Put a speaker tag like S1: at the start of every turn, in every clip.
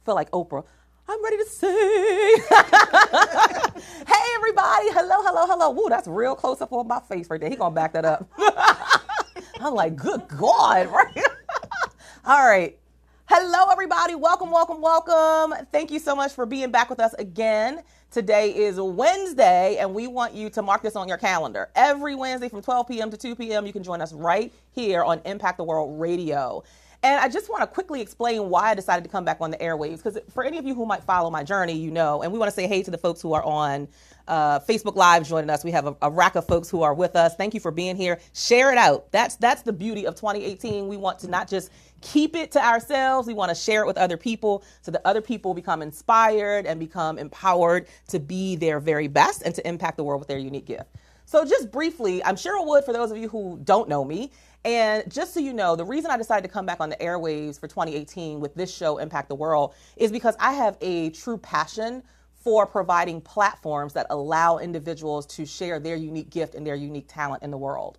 S1: Feel like Oprah. I'm ready to sing. Hey, everybody. Hello, hello, hello. Woo, that's real close up on my face right there. He going to back that up. I'm like, good God, right? All right. Hello, everybody. Welcome, welcome, welcome. Thank you so much for being back with us again. Today is Wednesday, and we want you to mark this on your calendar. Every Wednesday from 12 p.m. to 2 p.m., you can join us right here on Impact the World Radio. And I just want to quickly explain why I decided to come back on the airwaves, because for any of you who might follow my journey, you know, and we want to say hey to the folks who are on Facebook Live joining us. We have a rack of folks who are with us. Thank you for being here. Share it out. That's the beauty of 2018. We want to not just keep it to ourselves. We want to share it with other people so that other people become inspired and become empowered to be their very best and to impact the world with their unique gift. So just briefly, I'm Cheryl Wood for those of you who don't know me. And just so you know, the reason I decided to come back on the airwaves for 2018 with this show, Impact the World, is because I have a true passion for providing platforms that allow individuals to share their unique gift and their unique talent in the world.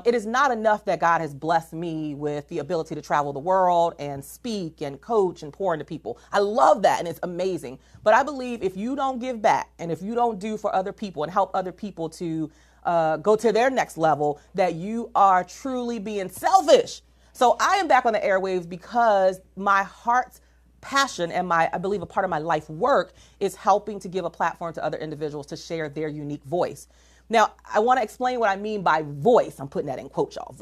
S1: It is not enough that God has blessed me with the ability to travel the world and speak and coach and pour into people. I love that, and it's amazing. But I believe if you don't give back and if you don't do for other people and help other people to go to their next level, that you are truly being selfish. So I am back on the airwaves because my heart's passion and I believe a part of my life work is helping to give a platform to other individuals to share their unique voice. Now, I want to explain what I mean by voice. I'm putting that in quotes, y'all.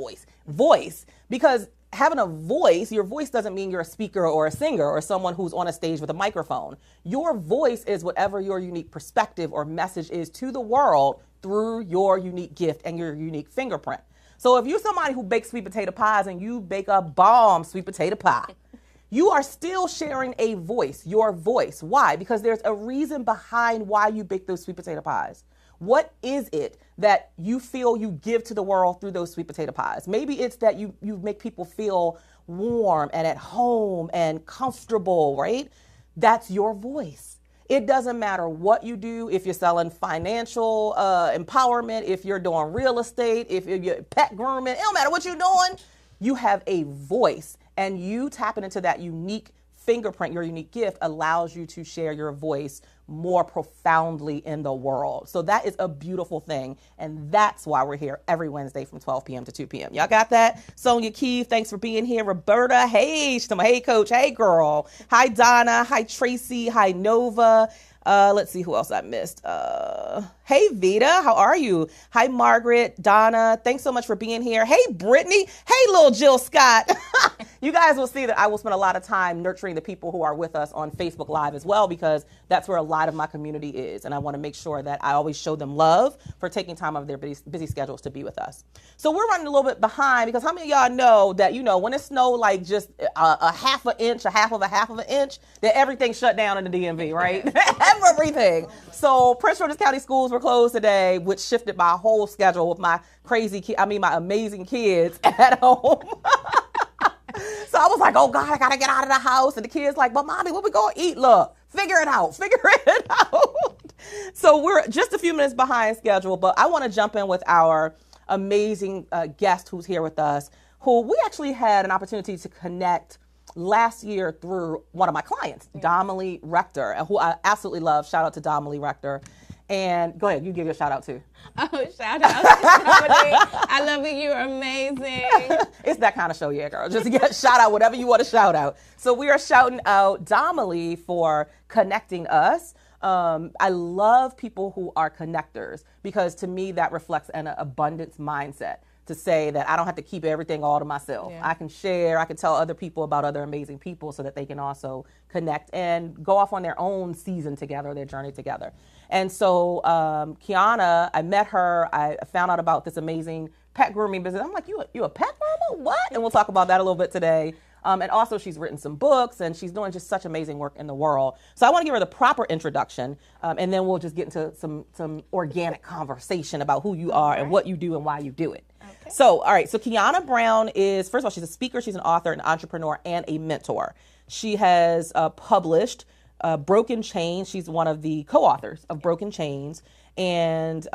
S1: Voice, because having a voice, your voice doesn't mean you're a speaker or a singer or someone who's on a stage with a microphone. Your voice is whatever your unique perspective or message is to the world through your unique gift and your unique fingerprint. So if you're somebody who bakes sweet potato pies and you bake a bomb sweet potato pie, you are still sharing a voice, your voice. Why? Because there's a reason behind why you bake those sweet potato pies. What is it that you feel you give to the world through those sweet potato pies? Maybe it's that you make people feel warm and at home and comfortable, right? That's your voice. It doesn't matter what you do, if you're selling financial empowerment, if you're doing real estate, if you're pet grooming, it don't matter what you're doing, you have a voice, and you tapping into that unique fingerprint, your unique gift allows you to share your voice more profoundly in the world. So that is a beautiful thing. And that's why we're here every Wednesday from 12 p.m. to 2 p.m. Y'all got that? Sonia Keefe, thanks for being here. Roberta, hey, she's my hey coach, hey girl. Hi Donna, hi Tracy, hi Nova. Let's see who else I missed. Hey Vita, how are you? Hi Margaret, Donna, thanks so much for being here. Hey Brittany, hey little Jill Scott. You guys will see that I will spend a lot of time nurturing the people who are with us on Facebook Live as well, because that's where a lot of my community is. And I want to make sure that I always show them love for taking time out of their busy schedules to be with us. So we're running a little bit behind because how many of y'all know that, you know, when it snowed like just a half an inch, a half of an inch, that everything shut down in the DMV, right? Everything. So Prince George's County schools were closed today, which shifted my whole schedule with my my amazing kids at home. So I was like, oh God, I gotta get out of the house. And the kids like, but mommy, what we gonna eat? Look, figure it out. So we're just a few minutes behind schedule, but I want to jump in with our amazing guest who's here with us, who we actually had an opportunity to connect last year through one of my clients, Domily Rector, who I absolutely love. Shout out to Domily Rector. And go ahead, you give your shout out too.
S2: Oh, shout out to Domily. I love you. You're amazing.
S1: It's that kind of show, yeah, girl. Just get shout out whatever you want to shout out. So we are shouting out Domily for connecting us. I love people who are connectors because to me that reflects an abundance mindset. To say that I don't have to keep everything all to myself. Yeah. I can share, I can tell other people about other amazing people so that they can also connect and go off on their own season together, their journey together. And so Kiana, I met her, I found out about this amazing pet grooming business. I'm like, you a pet groomer? What? And we'll talk about that a little bit today. And also she's written some books and she's doing just such amazing work in the world. So I want to give her the proper introduction and then we'll just get into some organic conversation about who you are and what you do and why you do it. Okay. So, all right. So Kiana Brown is, first of all, she's a speaker, she's an author, an entrepreneur, and a mentor. She has published Broken Chains. She's one of the co-authors of Broken Chains. And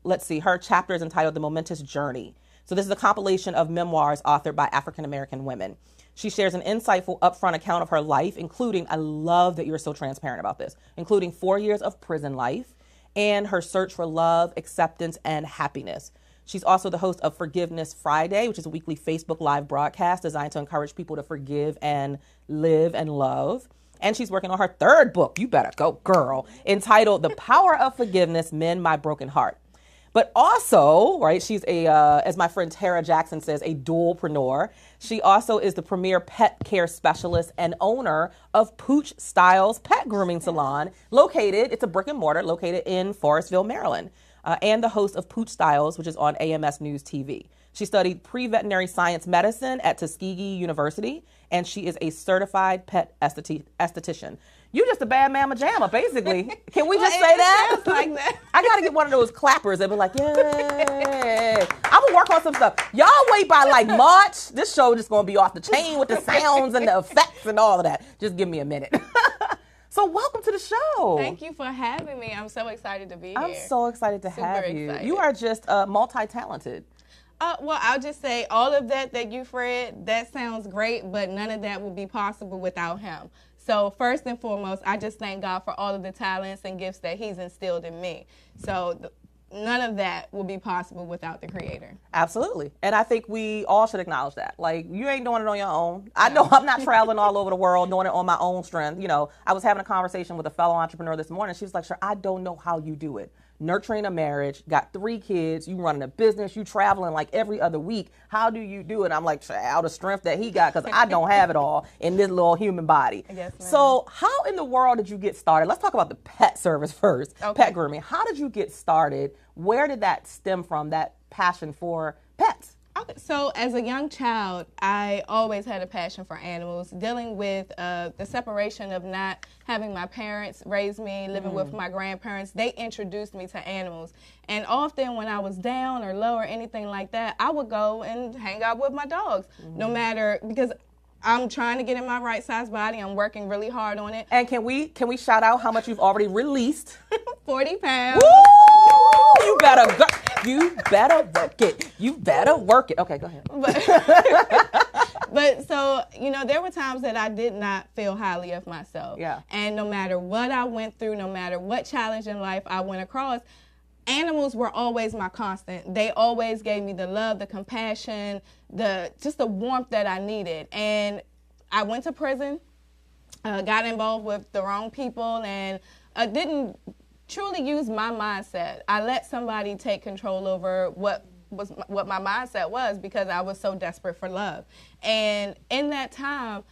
S1: let's see, her chapter is entitled The Momentous Journey. So this is a compilation of memoirs authored by African-American women. She shares an insightful, upfront account of her life, including, I love that you're so transparent about this, including 4 years of prison life and her search for love, acceptance, and happiness. She's also the host of Forgiveness Friday, which is a weekly Facebook Live broadcast designed to encourage people to forgive and live and love. And she's working on her third book, you better go girl, entitled The Power of Forgiveness, Mend My Broken Heart. But also, right, she's as my friend Tara Jackson says, a dualpreneur. She also is the premier pet care specialist and owner of Pooch Styles Pet Grooming Salon, it's a brick and mortar, located in Forestville, Maryland, and the host of Pooch Styles, which is on AMS News TV. She studied pre-veterinary science medicine at Tuskegee University, and she is a certified pet esthetician. You just a bad mama jamma, basically. Can we just say that?
S2: Like that.
S1: I got to get one of those clappers and be like, yay. I'm going to work on some stuff. Y'all wait by like March. This show just going to be off the chain with the sounds and the effects and all of that. Just give me a minute. So welcome to the show.
S2: Thank you for having me. I'm so excited to be here.
S1: I'm so excited to have you.
S2: Excited.
S1: You are just multi-talented.
S2: Well, I'll just say all of that you read, that sounds great, but none of that would be possible without him. So first and foremost, I just thank God for all of the talents and gifts that he's instilled in me. So none of that will be possible without the Creator.
S1: Absolutely. And I think we all should acknowledge that. Like, you ain't doing it on your own. I know I'm not traveling all over the world doing it on my own strength. You know, I was having a conversation with a fellow entrepreneur this morning. She was like, sure, I don't know how you do it. Nurturing a marriage, got 3 kids, you running a business, you traveling like every other week. How do you do it? I'm like, out of strength that he got, because I don't have it all in this little human body.
S2: Yes, ma'am.
S1: So how in the world did you get started? Let's talk about the pet service first, pet grooming. How did you get started? Where did that stem from, that passion for pets?
S2: Okay, so as a young child, I always had a passion for animals, dealing with the separation of not having my parents raise me, living with my grandparents. They introduced me to animals. And often when I was down or low or anything like that, I would go and hang out with my dogs, no matter, because I'm trying to get in my right size body. I'm working really hard on it.
S1: And can we shout out how much you've already released?
S2: 40 pounds.
S1: Woo! You better work it. You better work it. Okay, go ahead.
S2: But so, you know, there were times that I did not feel highly of myself.
S1: Yeah.
S2: And no matter what I went through, no matter what challenge in life I went across, animals were always my constant. They always gave me the love, the compassion, just the warmth that I needed. And I went to prison, got involved with the wrong people, and didn't truly use my mindset. I let somebody take control over what my mindset was, because I was so desperate for love. And in that time,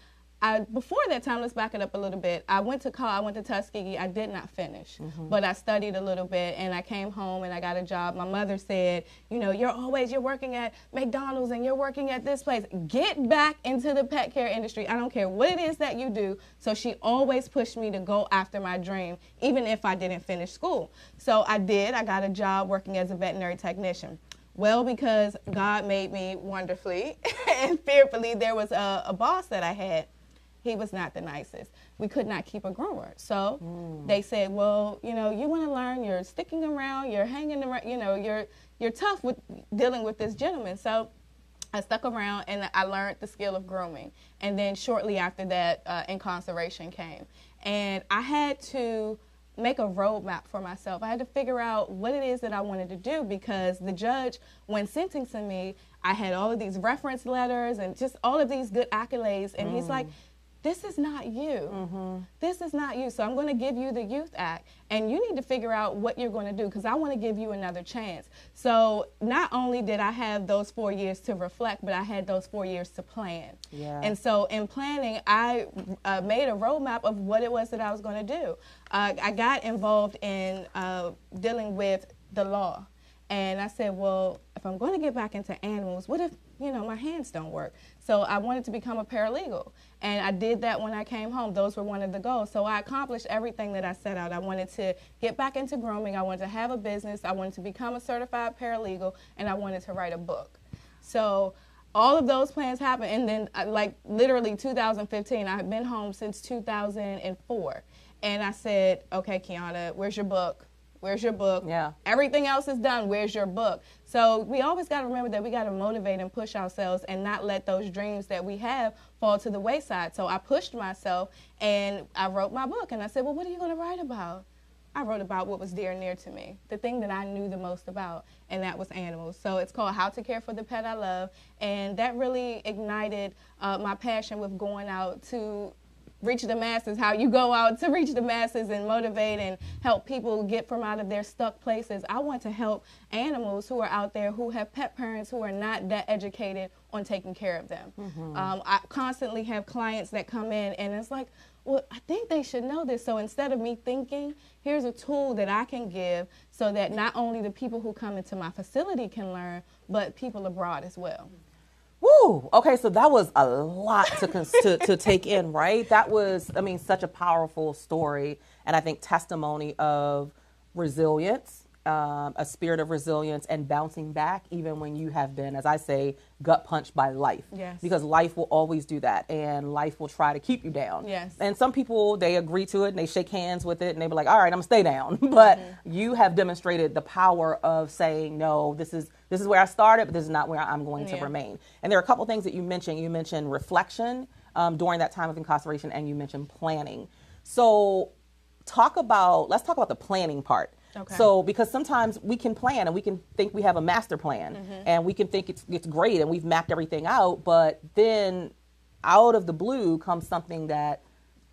S2: before that time, let's back it up a little bit. I went to Tuskegee. I did not finish, but I studied a little bit, and I came home and I got a job. My mother said, you know, you're working at McDonald's and you're working at this place. Get back into the pet care industry. I don't care what it is that you do. So she always pushed me to go after my dream, even if I didn't finish school. So I did. I got a job working as a veterinary technician. Well, because God made me wonderfully and fearfully, there was a boss that I had. He was not the nicest. We could not keep a groomer. So they said, well, you know, you want to learn, you're sticking around, you're hanging around, you know, you're tough with dealing with this gentleman. So I stuck around and I learned the skill of grooming. And then shortly after that, incarceration came. And I had to make a roadmap for myself. I had to figure out what it is that I wanted to do, because the judge, when sentencing me, I had all of these reference letters and just all of these good accolades. And he's like, this is not you. This is not you. So I'm going to give you the Youth Act, and you need to figure out what you're going to do, because I want to give you another chance. So not only did I have those 4 years to reflect, but I had those 4 years to plan.
S1: Yeah.
S2: And so in planning, I made a roadmap of what it was that I was going to do. I got involved in dealing with the law. And I said, well, if I'm going to get back into animals, what if, you know, my hands don't work? So I wanted to become a paralegal. And I did that when I came home. Those were one of the goals. So I accomplished everything that I set out. I wanted to get back into grooming. I wanted to have a business. I wanted to become a certified paralegal. And I wanted to write a book. So all of those plans happened. And then, like, literally 2015, I had been home since 2004. And I said, okay, Kiana, where's your book? Where's your book?
S1: Yeah.
S2: Everything else is done. Where's your book? So we always got to remember that we got to motivate and push ourselves and not let those dreams that we have fall to the wayside. So I pushed myself and I wrote my book. And I said, well, what are you going to write about? I wrote about what was dear and near to me, the thing that I knew the most about, and that was animals. So it's called How to Care for the Pet I Love, and that really ignited my passion with going out to reach the masses, how you go out to reach the masses and motivate and help people get from out of their stuck places. I want to help animals who are out there who have pet parents who are not that educated on taking care of them. I constantly have clients that come in and it's like, well, I think they should know this. So instead of me thinking, here's a tool that I can give so that not only the people who come into my facility can learn, but people abroad as well.
S1: Woo! Okay, so that was a lot to take in, right? That was, I mean, such a powerful story, and I think testimony of resilience, a spirit of resilience and bouncing back even when you have been, as I say, gut punched by life.
S2: Yes.
S1: Because life will always do that, and life will try to keep you down.
S2: Yes.
S1: And some people, they agree to it and they shake hands with it and they be like, all right, I'm gonna stay down. But you have demonstrated the power of saying, no, this is where I started, but this is not where I'm going to remain. And there are a couple things that you mentioned. You mentioned reflection during that time of incarceration, and you mentioned planning. So let's talk about the planning part.
S2: Okay.
S1: So, because sometimes we can plan and we can think we have a master plan and we can think it's great and we've mapped everything out, but then out of the blue comes something that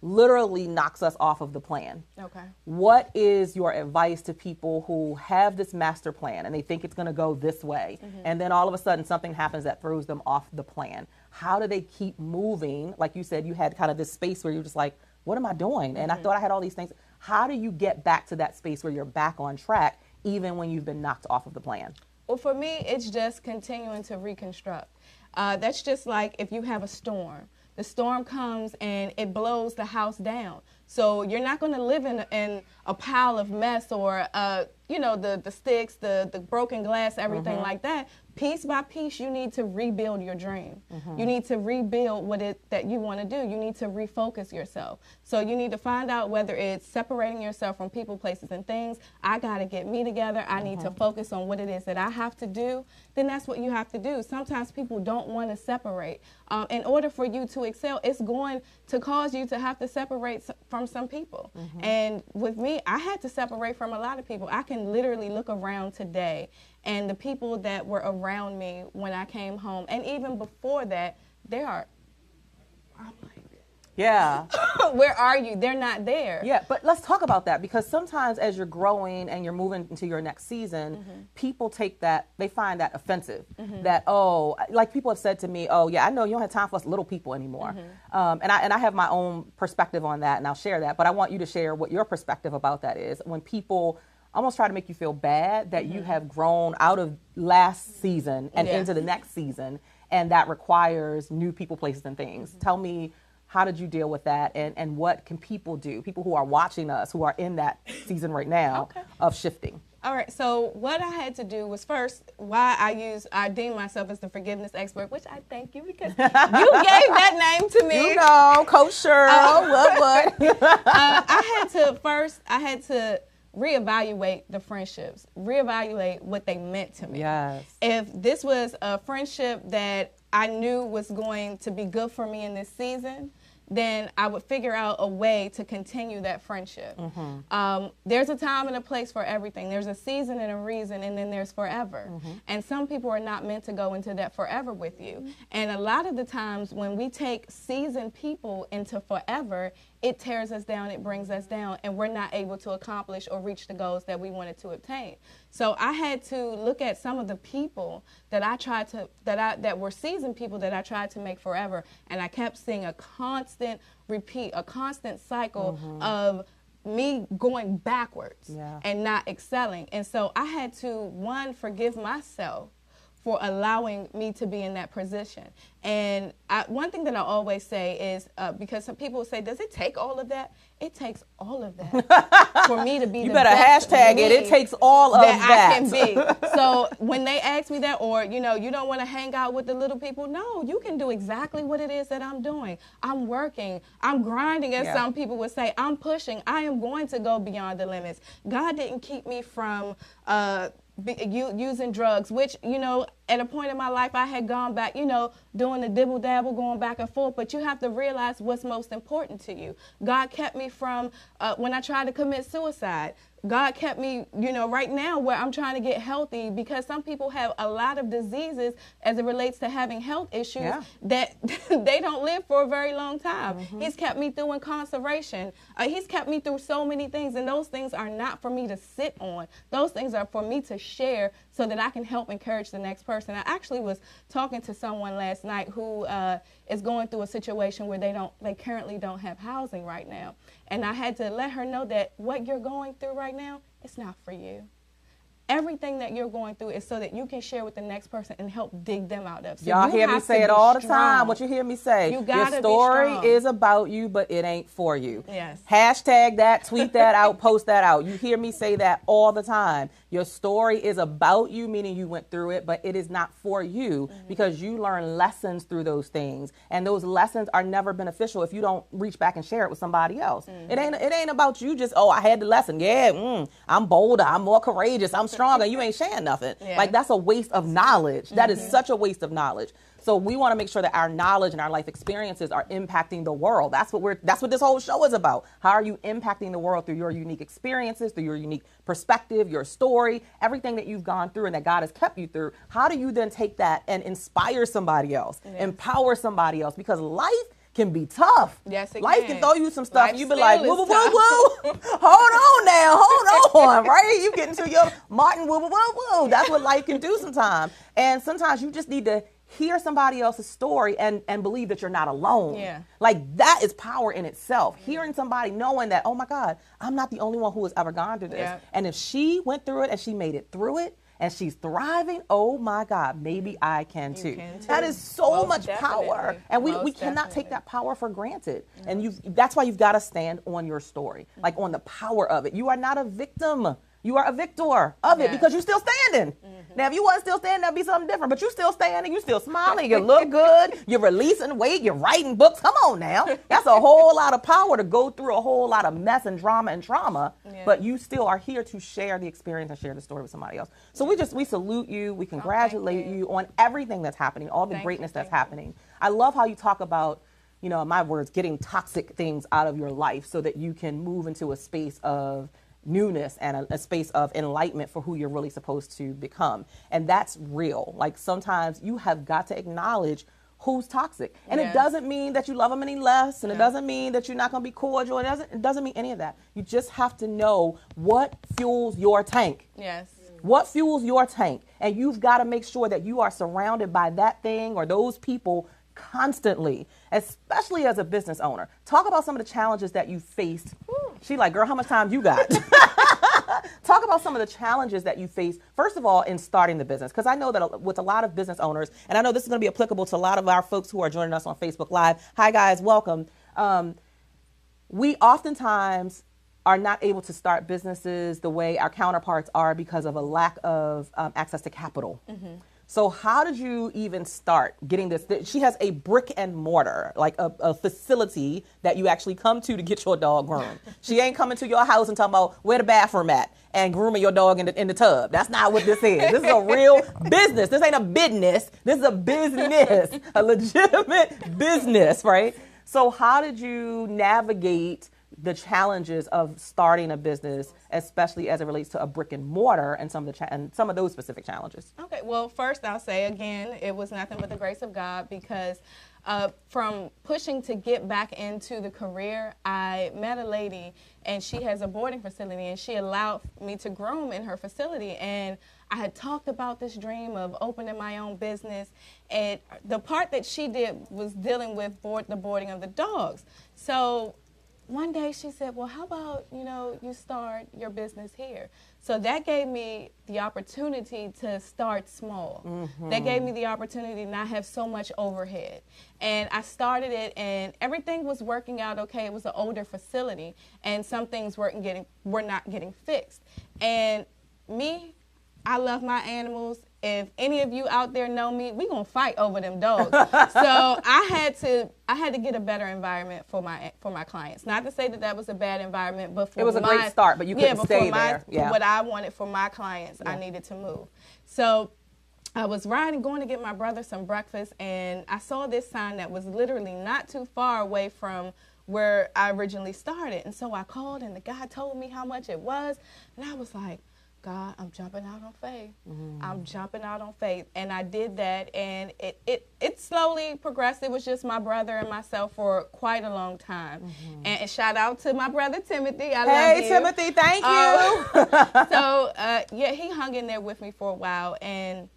S1: literally knocks us off of the plan.
S2: Okay.
S1: What is your advice to people who have this master plan and they think it's going to go this way, and then all of a sudden something happens that throws them off the plan? How do they keep moving? Like you said, you had kind of this space where you're just like, what am I doing? And I thought I had all these things. How do you get back to that space where you're back on track even when you've been knocked off of the plan?
S2: Well, for me, it's just continuing to reconstruct. That's just like if you have a storm. The storm comes and it blows the house down. So you're not going to live in a pile of mess or, the sticks, the broken glass, everything like that. Piece by piece, you need to rebuild your dream. You need to rebuild that you want to do. You need to refocus yourself. So you need to find out whether it's separating yourself from people, places, and things. I got to get me together. I need to focus on what it is that I have to do. Then that's what you have to do. Sometimes people don't want to separate. In order for you to excel, it's going to cause you to have to separate from some people. And with me, I had to separate from a lot of people. I can literally look around today and the people that were around me when I came home, and even before that, I'm like,
S1: yeah.
S2: Where are you? They're not there.
S1: Yeah, but let's talk about that, because sometimes as you're growing and you're moving into your next season, people they find that offensive. That, like people have said to me, oh yeah, I know you don't have time for us little people anymore. And I have my own perspective on that, and I'll share that, but I want you to share what your perspective about that is, when people almost try to make you feel bad that you have grown out of last season and into the next season, and that requires new people, places, and things. Tell me, how did you deal with that, and what can people do, people who are watching us, who are in that season right now of shifting?
S2: All right, so what I had to do was first, I deem myself as the forgiveness expert, which I thank you because you gave that name to me.
S1: You know, Coach Cheryl, what?
S2: I had to reevaluate the friendships, reevaluate what they meant to me.
S1: Yes.
S2: If this was a friendship that I knew was going to be good for me in this season, then I would figure out a way to continue that friendship. There's a time and a place for everything. There's a season and a reason, and then there's forever. And some people are not meant to go into that forever with you. And a lot of the times when we take seasoned people into forever, it tears us down, it brings us down, and we're not able to accomplish or reach the goals that we wanted to obtain. So I had to look at some of the people that that were seasoned people that I tried to make forever, and I kept seeing a constant repeat, a constant cycle of me going backwards and not excelling. And so I had to, one, forgive myself for allowing me to be in that position. And one thing that I always say is, because some people say, does it take all of that? It takes all of that for me to be
S1: you
S2: the
S1: better
S2: best
S1: hashtag it. It takes all of that.
S2: I can be. So when they ask me that, or, you don't want to hang out with the little people, no, you can do exactly what it is that I'm doing. I'm working. I'm grinding, as some people would say. I'm pushing. I am going to go beyond the limits. God didn't keep me from using drugs, which, at a point in my life, I had gone back, doing the dibble dabble, going back and forth. But you have to realize what's most important to you. God kept me from when I tried to commit suicide. God kept me, right now where I'm trying to get healthy, because some people have a lot of diseases as it relates to having health issues that they don't live for a very long time. Mm-hmm. He's kept me through incarceration. He's kept me through so many things, and those things are not for me to sit on. Those things are for me to share so that I can help encourage the next person. I actually was talking to someone last night who is going through a situation where they currently don't have housing right now. And I had to let her know that what you're going through right now, it's not for you. Everything that you're going through is so that you can share with the next person and help dig them out of. So
S1: y'all hear me say it all the time. What you hear me say?
S2: You gotta
S1: Your story is about you, but it ain't for you.
S2: Yes.
S1: Hashtag that, tweet that out, post that out. You hear me say that all the time. Your story is about you, meaning you went through it, but it is not for you because you learn lessons through those things. And those lessons are never beneficial if you don't reach back and share it with somebody else. It ain't about you just, I had the lesson. Yeah, I'm bolder, I'm more courageous, I'm stronger. You ain't sharing nothing. Yeah. Like, that's a waste of knowledge. That is such a waste of knowledge. So we want to make sure that our knowledge and our life experiences are impacting the world. That's what this whole show is about. How are you impacting the world through your unique experiences, through your unique perspective, your story, everything that you've gone through and that God has kept you through? How do you then take that and inspire somebody else, empower somebody else? Because life can be tough.
S2: Yes, it
S1: Life can throw you some stuff.
S2: Life
S1: You be like, woo, woo, woo, woo.
S2: tough.
S1: Hold on now, hold on, right? You get into your Martin, woo, woo, woo, woo. That's what life can do sometimes. And sometimes you just need to hear somebody else's story and believe that you're not alone.
S2: Yeah.
S1: Like, that is power in itself. Hearing somebody, knowing that, oh my God, I'm not the only one who has ever gone through this.
S2: Yeah.
S1: And if she went through it and she made it through it, and she's thriving, oh my God, maybe I can too. That is so much power. And we cannot take that power for granted. And that's why you've got to stand on your story, like on the power of it. You are not a victim. You are a victor of it because you're still standing. Now, if you wasn't still standing, that'd be something different. But you're still standing. You're still smiling. You look good. You're releasing weight. You're writing books. Come on now. That's a whole lot of power to go through a whole lot of mess and drama and trauma. But you still are here to share the experience and share the story with somebody else. So we salute you. We congratulate you on everything that's happening, all the greatness that's happening. I love how you talk about, in my words, getting toxic things out of your life so that you can move into a space of newness and a space of enlightenment for who you're really supposed to become. And that's real. Like, sometimes you have got to acknowledge who's toxic. And it doesn't mean that you love them any less, and it doesn't mean that you're not going to be cordial. It doesn't mean any of that. You just have to know what fuels your tank.
S2: Yes.
S1: What fuels your tank? And you've got to make sure that you are surrounded by that thing or those people constantly, especially as a business owner. Talk about some of the challenges that you faced. She like, girl, how much time you got? Talk about some of the challenges that you face, first of all, in starting the business. Because I know that with a lot of business owners, and I know this is going to be applicable to a lot of our folks who are joining us on Facebook Live. Hi, guys. Welcome. We oftentimes are not able to start businesses the way our counterparts are because of a lack of access to capital. So how did you even start getting this? She has a brick and mortar, like a facility that you actually come to get your dog groomed. She ain't coming to your house and talking about where the bathroom at and grooming your dog in the tub. That's not what this is. This is a real business. This ain't a business. This is a business, a legitimate business, right? So how did you navigate the challenges of starting a business, especially as it relates to a brick and mortar and some of those specific challenges?
S2: Okay, well, first I'll say again, it was nothing but the grace of God, because from pushing to get back into the career, I met a lady, and she has a boarding facility, and she allowed me to groom in her facility. And I had talked about this dream of opening my own business, and the part that she did was dealing with the boarding of the dogs. So one day she said, well, how about, you start your business here? So that gave me the opportunity to start small. Mm-hmm. That gave me the opportunity to not have so much overhead. And I started it, and everything was working out okay. It was an older facility, and some things were not getting fixed. And I love my animals. If any of you out there know me, we gonna fight over them dogs. So I had to get a better environment for my clients. Not to say that was a bad environment, but for
S1: it was a great start, but you couldn't stay there.
S2: Yeah. What I wanted for my clients, I needed to move. So I was going to get my brother some breakfast, and I saw this sign that was literally not too far away from where I originally started. And so I called, and the guy told me how much it was, and I was like, God, I'm jumping out on faith. Mm-hmm. I'm jumping out on faith. And I did that, and it slowly progressed. It was just my brother and myself for quite a long time. Mm-hmm. And shout out to my brother, Timothy. I love you.
S1: Hey, Timothy, thank you.
S2: So, he hung in there with me for a while. And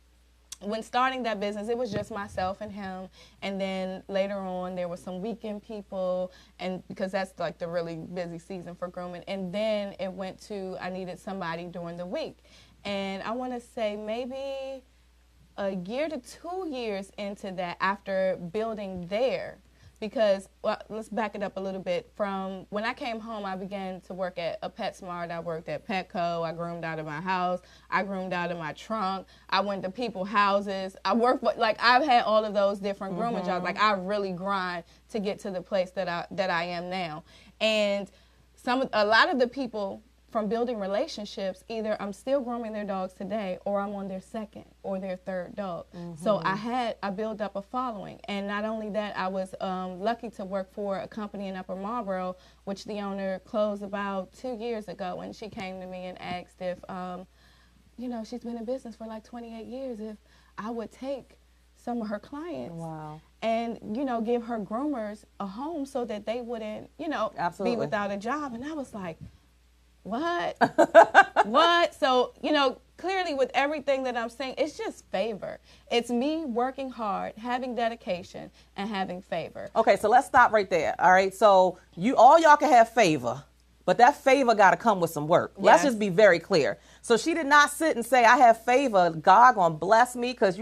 S2: when starting that business, it was just myself and him. And then later on, there were some weekend people, and because that's like the really busy season for grooming. And then it went to, I needed somebody during the week. And I want to say maybe a year to 2 years into that, after building there, because, let's back it up a little bit. From when I came home, I began to work at a PetSmart. I worked at Petco. I groomed out of my house. I groomed out of my trunk. I went to people's houses. I worked, I've had all of those different grooming jobs. Like, I really grind to get to the place that I am now. And a lot of the people from building relationships, either I'm still grooming their dogs today, or I'm on their second or their third dog. Mm-hmm. So I built up a following. And not only that, I was lucky to work for a company in Upper Marlboro, which the owner closed about 2 years ago. And she came to me and asked if, she's been in business for like 28 years, if I would take some of her clients.
S1: Wow.
S2: And, give her groomers a home so that they wouldn't,
S1: Absolutely.
S2: be without a job. And I was like, what? What? So, clearly with everything that I'm saying, it's just favor. It's me working hard, having dedication, and having favor.
S1: Okay, so let's stop right there. All right, so y'all can have favor, but that favor got to come with some work. Yes. Let's just be very clear. So she did not sit and say, I have favor, God gonna bless me, because,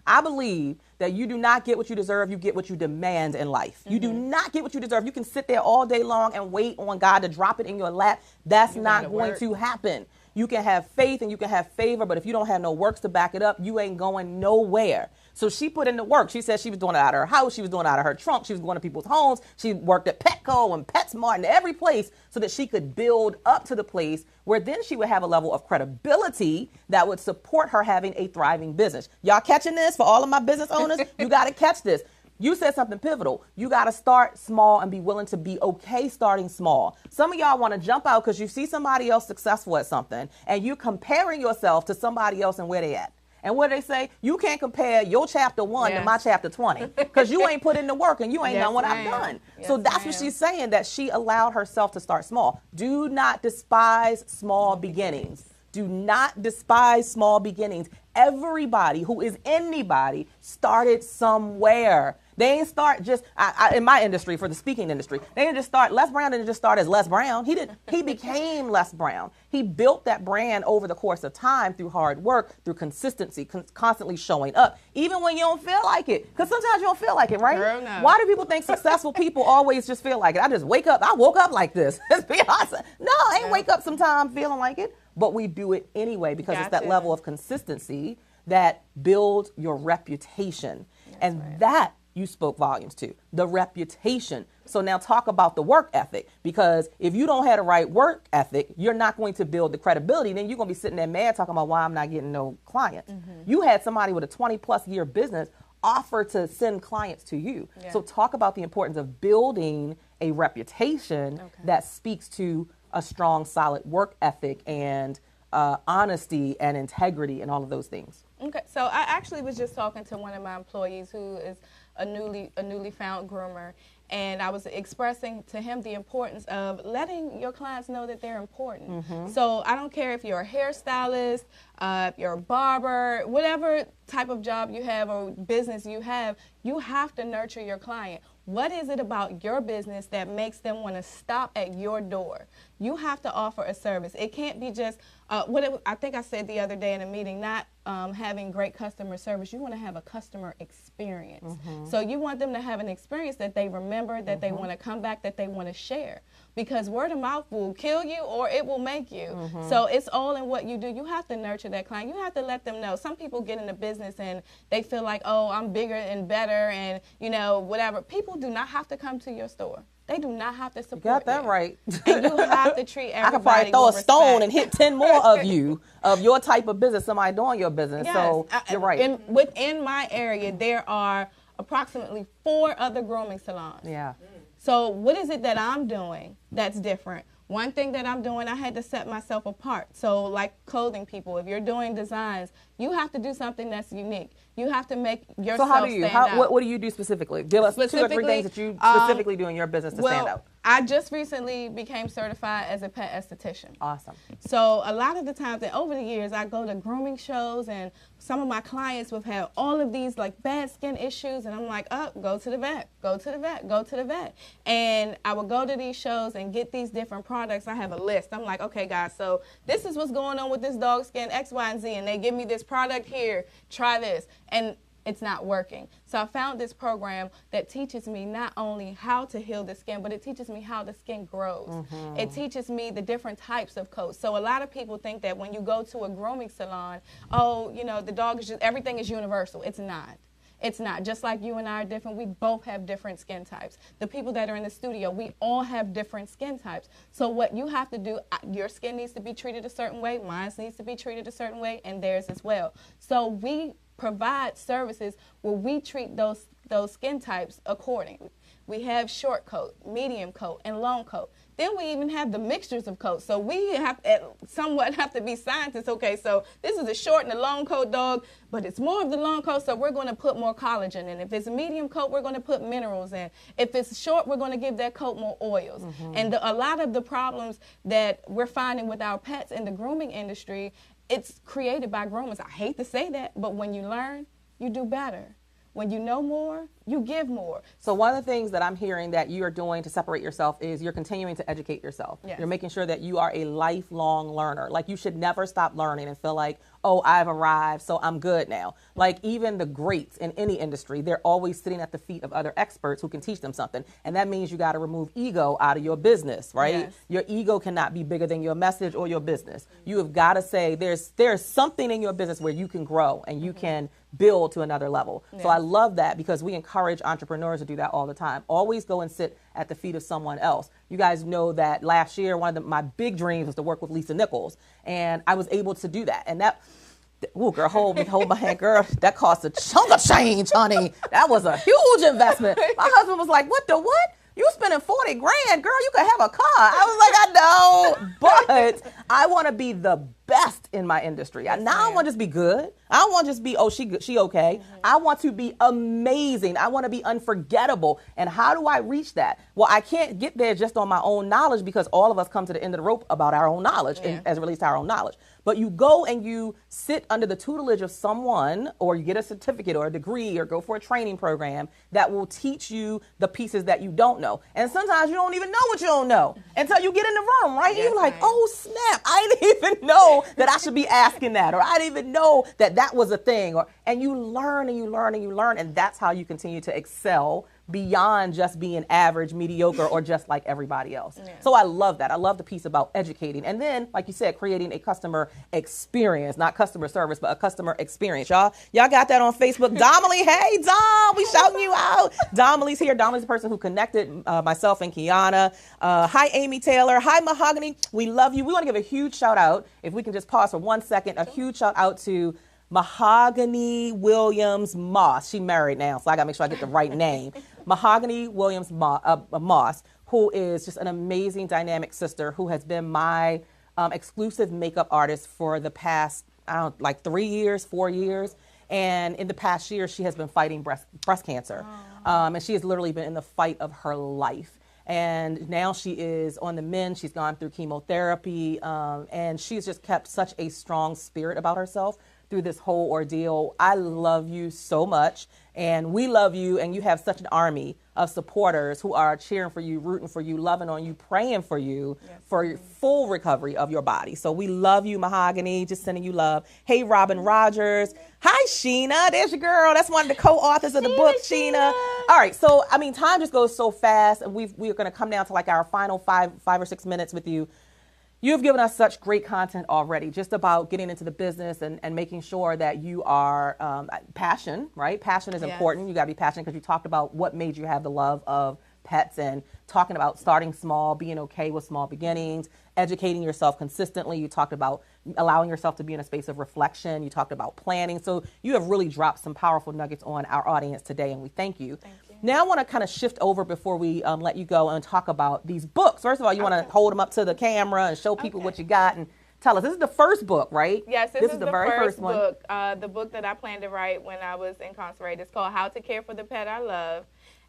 S1: I believe that you do not get what you deserve, you get what you demand in life. Mm-hmm. You do not get what you deserve. You can sit there all day long and wait on God to drop it in your lap. That's not going to happen. You can have faith and you can have favor, but if you don't have no works to back it up, you ain't going nowhere. So she put in the work. She said she was doing it out of her house. She was doing it out of her trunk. She was going to people's homes. She worked at Petco and PetSmart and every place so that she could build up to the place where then she would have a level of credibility that would support her having a thriving business. Y'all catching this? For all of my business owners, you got to catch this. You said something pivotal. You got to start small and be willing to be okay starting small. Some of y'all want to jump out because you see somebody else successful at something and you're comparing yourself to somebody else and where they at. And what do they say? You can't compare your chapter 1 to my chapter 20 because you ain't put in the work and you ain't done what I've done. Yes, so that's what she's saying, that she allowed herself to start small. Do not despise small beginnings. Do not despise small beginnings. Everybody who is anybody started somewhere. They ain't start just, in my industry, for the speaking industry, they didn't just start, Les Brown didn't just start as Les Brown. He became Les Brown. He built that brand over the course of time through hard work, through consistency, constantly showing up, even when you don't feel like it. Because sometimes you don't feel like it, right?
S2: Girl, no.
S1: Why do people think successful people always just feel like it? I woke up like this. Let's be honest. No, I ain't wake up sometime feeling like it, but we do it anyway because it's that level of consistency that builds your reputation. That you spoke volumes to, the reputation. So now talk about the work ethic, because if you don't have the right work ethic, you're not going to build the credibility. Then you're going to be sitting there mad talking about why I'm not getting no clients. Mm-hmm. You had somebody with a 20 plus year business offer to send clients to you. Yeah. So talk about the importance of building a reputation that speaks to a strong, solid work ethic and honesty and integrity and all of those things.
S2: Okay, so I actually was just talking to one of my employees who is a newly found groomer, and I was expressing to him the importance of letting your clients know that they're important. Mm-hmm. So I don't care if you're a hairstylist, if you're a barber, whatever type of job you have or business you have to nurture your client. What is it about your business that makes them want to stop at your door? You have to offer a service. It can't be just, I think I said the other day in a meeting, not having great customer service. You want to have a customer experience. So you want them to have an experience that they remember, that they want to come back, that they want to share. Because word of mouth will kill you or it will make you. So it's all in what you do. You have to nurture that client. You have to let them know. Some people get into business and they feel like, oh, I'm bigger and better and, you know, whatever. People do not have to come to your store. They do not have to support you.
S1: Got that right.
S2: And you have to treat everybody
S1: I could probably throw a
S2: with
S1: stone
S2: respect.
S1: and hit 10 more of you, of your type of business, somebody doing your business.
S2: Yes.
S1: So you're right.
S2: Within my area, there are approximately 4 other grooming salons.
S1: Yeah.
S2: So what is it that I'm doing that's different? One thing that I'm doing, I had to set myself apart. So like clothing people, if you're doing designs, you have to do something that's unique. You have to make yourself
S1: So how do you?
S2: stand out.
S1: What do you do specifically? Give us 2 or 3 things that you specifically do in your business to stand out.
S2: I just recently became certified as a pet esthetician.
S1: Awesome.
S2: So a lot of the times, and over the years, I go to grooming shows, and some of my clients would have all of these like bad skin issues, and I'm like, oh, go to the vet, go to the vet, go to the vet. And I would go to these shows and get these different products. I have a list. I'm like, okay, guys, so this is what's going on with this dog skin, X, Y, and Z, and they give me this product here, try this. And it's not working. So I found this program that teaches me not only how to heal the skin, but it teaches me how the skin grows. It teaches me the different types of coats. So a lot of people think that when you go to a grooming salon, oh, you know, the dog is just, everything is universal. It's not. It's not. Just like you and I are different, we both have different skin types. The people that are in the studio, we all have different skin types. So what you have to do, your skin needs to be treated a certain way, mine needs to be treated a certain way, and theirs as well. So we provide services where we treat those skin types accordingly. We have short coat, medium coat, and long coat. Then we even have the mixtures of coats. So we have somewhat have to be scientists. Okay, so this is a short and a long coat dog, but it's more of the long coat, so we're going to put more collagen in. If it's a medium coat, we're going to put minerals in. If it's short, we're going to give that coat more oils. And a lot of the problems that we're finding with our pets in the grooming industry, it's created by groomers. I hate to say that, but when you learn, you do better. When you know more, you give more.
S1: So one of the things that I'm hearing that you are doing to separate yourself is you're continuing to educate yourself.
S2: Yes.
S1: You're making sure that you are a lifelong learner. Like you should never stop learning and feel like, oh, I've arrived, so I'm good now. Like even the greats in any industry, they're always sitting at the feet of other experts who can teach them something. And that means you got to remove ego out of your business, right?
S2: Yes.
S1: Your ego cannot be bigger than your message or your business. You have got to say there's something in your business where you can grow and you can build to another level.
S2: Yes.
S1: So I love that because we encourage entrepreneurs to do that all the time. Always go and sit at the feet of someone else. You guys know that last year, one of my big dreams was to work with Lisa Nichols, and I was able to do that. And that, ooh, girl, hold my hand, girl. That cost a chunk of change, honey. That was a huge investment. My husband was like, what the what? You spending 40 grand, girl, you could have a car. I was like, I know, but I want to be the best in my industry. Now I don't want to just be good. I don't want to just be, oh, she okay. I want to be amazing. I want to be unforgettable. And how do I reach that? Well, I can't get there just on my own knowledge because all of us come to the end of the rope about our own knowledge as it relates to our own knowledge. But you go and you sit under the tutelage of someone, or you get a certificate or a degree or go for a training program that will teach you the pieces that you don't know. And sometimes you don't even know what you don't know until you get in the room, right?
S2: Yes,
S1: You're like, oh, snap. I didn't even know that I should be asking that, or I didn't even know that was a thing. And you learn and you learn and you learn. And that's how you continue to excel beyond just being average, mediocre, or just like everybody else. Yeah. So I love that. I love the piece about educating. And then, like you said, creating a customer experience, not customer service, but a customer experience. Y'all got that on Facebook. Domily, hey, Dom, we shouting you out. Domilly's here. Domilly's the person who connected myself and Kiana. Hi, Amy Taylor. Hi, Mahogany. We love you. We want to give a huge shout out. If we can just pause for 1 second, a huge shout out to Mahogany Williams Moss. She married now, so I got to make sure I get the right name. Mahogany Williams Moss, who is just an amazing dynamic sister who has been my exclusive makeup artist for the past, 3 years, 4 years. And in the past year, she has been fighting breast cancer. And she has literally been in the fight of her life. And now she is on the mend. She's gone through chemotherapy. And she's just kept such a strong spirit about herself through this whole ordeal. I love you so much, and we love you, and you have such an army of supporters who are cheering for you, rooting for you, loving on you, praying for you for your full recovery of your body. So we love you, Mahogany, just sending you love. Hey, Robin Rogers. Hi, Sheena. There's your girl. That's one of the co-authors of the book, Sheena. All right, so, I mean, time just goes so fast, and we're going to come down to like our final five or 6 minutes with you. You've given us such great content already, just about getting into the business and making sure that you are passion, right? Passion is important. You got to be passionate because you talked about what made you have the love of pets and talking about starting small, being okay with small beginnings, educating yourself consistently. You talked about allowing yourself to be in a space of reflection. You talked about planning. So you have really dropped some powerful nuggets on our audience today, and we thank you. Thank you. Now I want to kind of shift over before we let you go and talk about these books. First of all, you want to hold them up to the camera and show people what you got and tell us. This is the first book, right?
S2: Yes, this is the very first
S1: one.
S2: book. The book that I planned to write when I was incarcerated. It's called How to Care for the Pet I Love.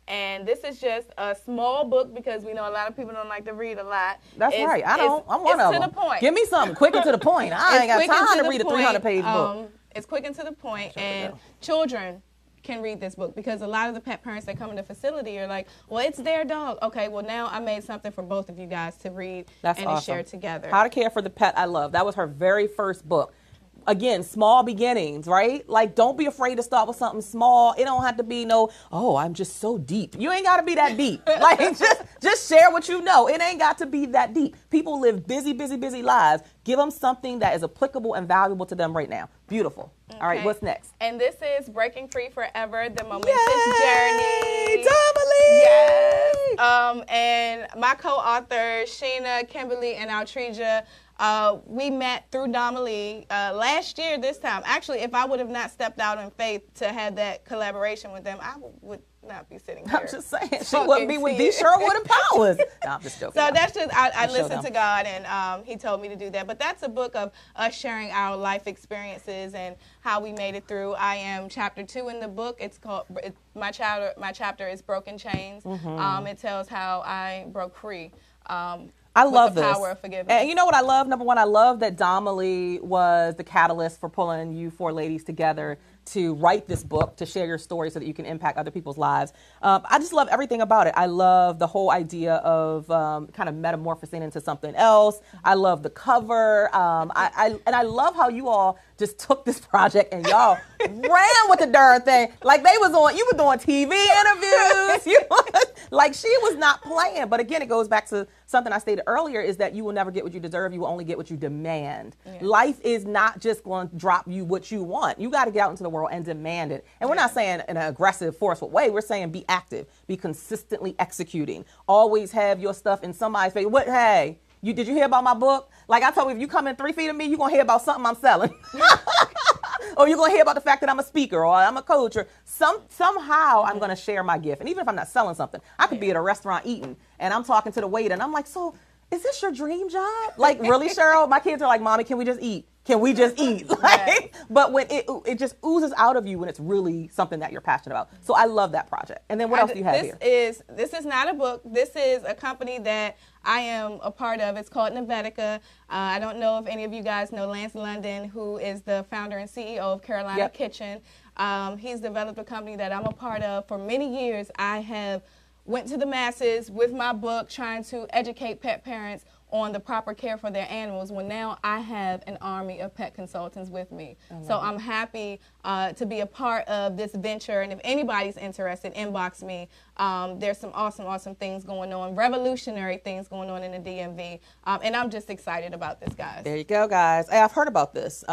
S2: And this is just a small book because we know a lot of people don't like to read a lot.
S1: That's right. I'm one of them.
S2: It's to the point.
S1: Give me something quick and to the point. I ain't got time to read a 300-page book.
S2: It's quick and to the point, and children can read this book because a lot of the pet parents that come in the facility are like, well, it's their dog. Okay, well, now I made something for both of you guys to read and share together.
S1: How to Care for the Pet I Love. That was her very first book. Again, small beginnings, right? Like, don't be afraid to start with something small. It don't have to be I'm just so deep. You ain't got to be that deep. Like, just share what you know. It ain't got to be that deep. People live busy, busy, busy lives. Give them something that is applicable and valuable to them right now. Beautiful. Okay. All right, what's next?
S2: And this is Breaking Free Forever, the Momentous Journey.
S1: Domely!
S2: Yes. And my co-authors, Sheena, Kimberly, and Altreja, we met through Domely last year this time. Actually, if I would have not stepped out in faith to have that collaboration with them, I would not be sitting here.
S1: I'm just saying. She wouldn't be with these Sherwood and Powers. No, I'm just joking.
S2: So that's just, I listened to God, and he told me to do that. But that's a book of us sharing our life experiences and how we made it through. I am chapter 2 in the book. It's called, my chapter is Broken Chains. Mm-hmm. It tells how I broke free.
S1: I love
S2: the
S1: this.
S2: Power of forgiveness.
S1: And you know what I love? Number one, I love that Domely was the catalyst for pulling you four ladies together to write this book, to share your story so that you can impact other people's lives. I just love everything about it. I love the whole idea of kind of metamorphosing into something else. I love the cover. And I love how you all just took this project and y'all ran with the darn thing. Like you were doing TV interviews. Like she was not playing. But again, it goes back to something I stated earlier, is that you will never get what you deserve. You will only get what you demand. Yeah. Life is not just going to drop you what you want. You got to get out into the world and demand it. And we're not saying in an aggressive, forceful way. We're saying be active, be consistently executing. Always have your stuff in somebody's face. Hey, did you hear about my book? Like I told you, if you come in 3 feet of me, you're going to hear about something I'm selling. Or you're going to hear about the fact that I'm a speaker or I'm a coach or somehow I'm going to share my gift. And even if I'm not selling something, I could be at a restaurant eating and I'm talking to the waiter and I'm like, so is this your dream job? Like, really, Cheryl? My kids are like, Mommy, can we just eat? Can we just eat? Like, but when it just oozes out of you when it's really something that you're passionate about. So I love that project. And then what else do you have here?
S2: This is not a book. This is a company that I am a part of. It's called Navetica. I don't know if any of you guys know Lance London, who is the founder and CEO of Carolina Kitchen. He's developed a company that I'm a part of. For many years, I have went to the masses with my book trying to educate pet parents on the proper care for their animals, when now I have an army of pet consultants with me. So I'm happy to be a part of this venture, and if anybody's interested, inbox me. There's some awesome things going on, revolutionary things going on in the DMV, and I'm just excited about this, guys.
S1: There you go, guys. Hey, I've heard about this.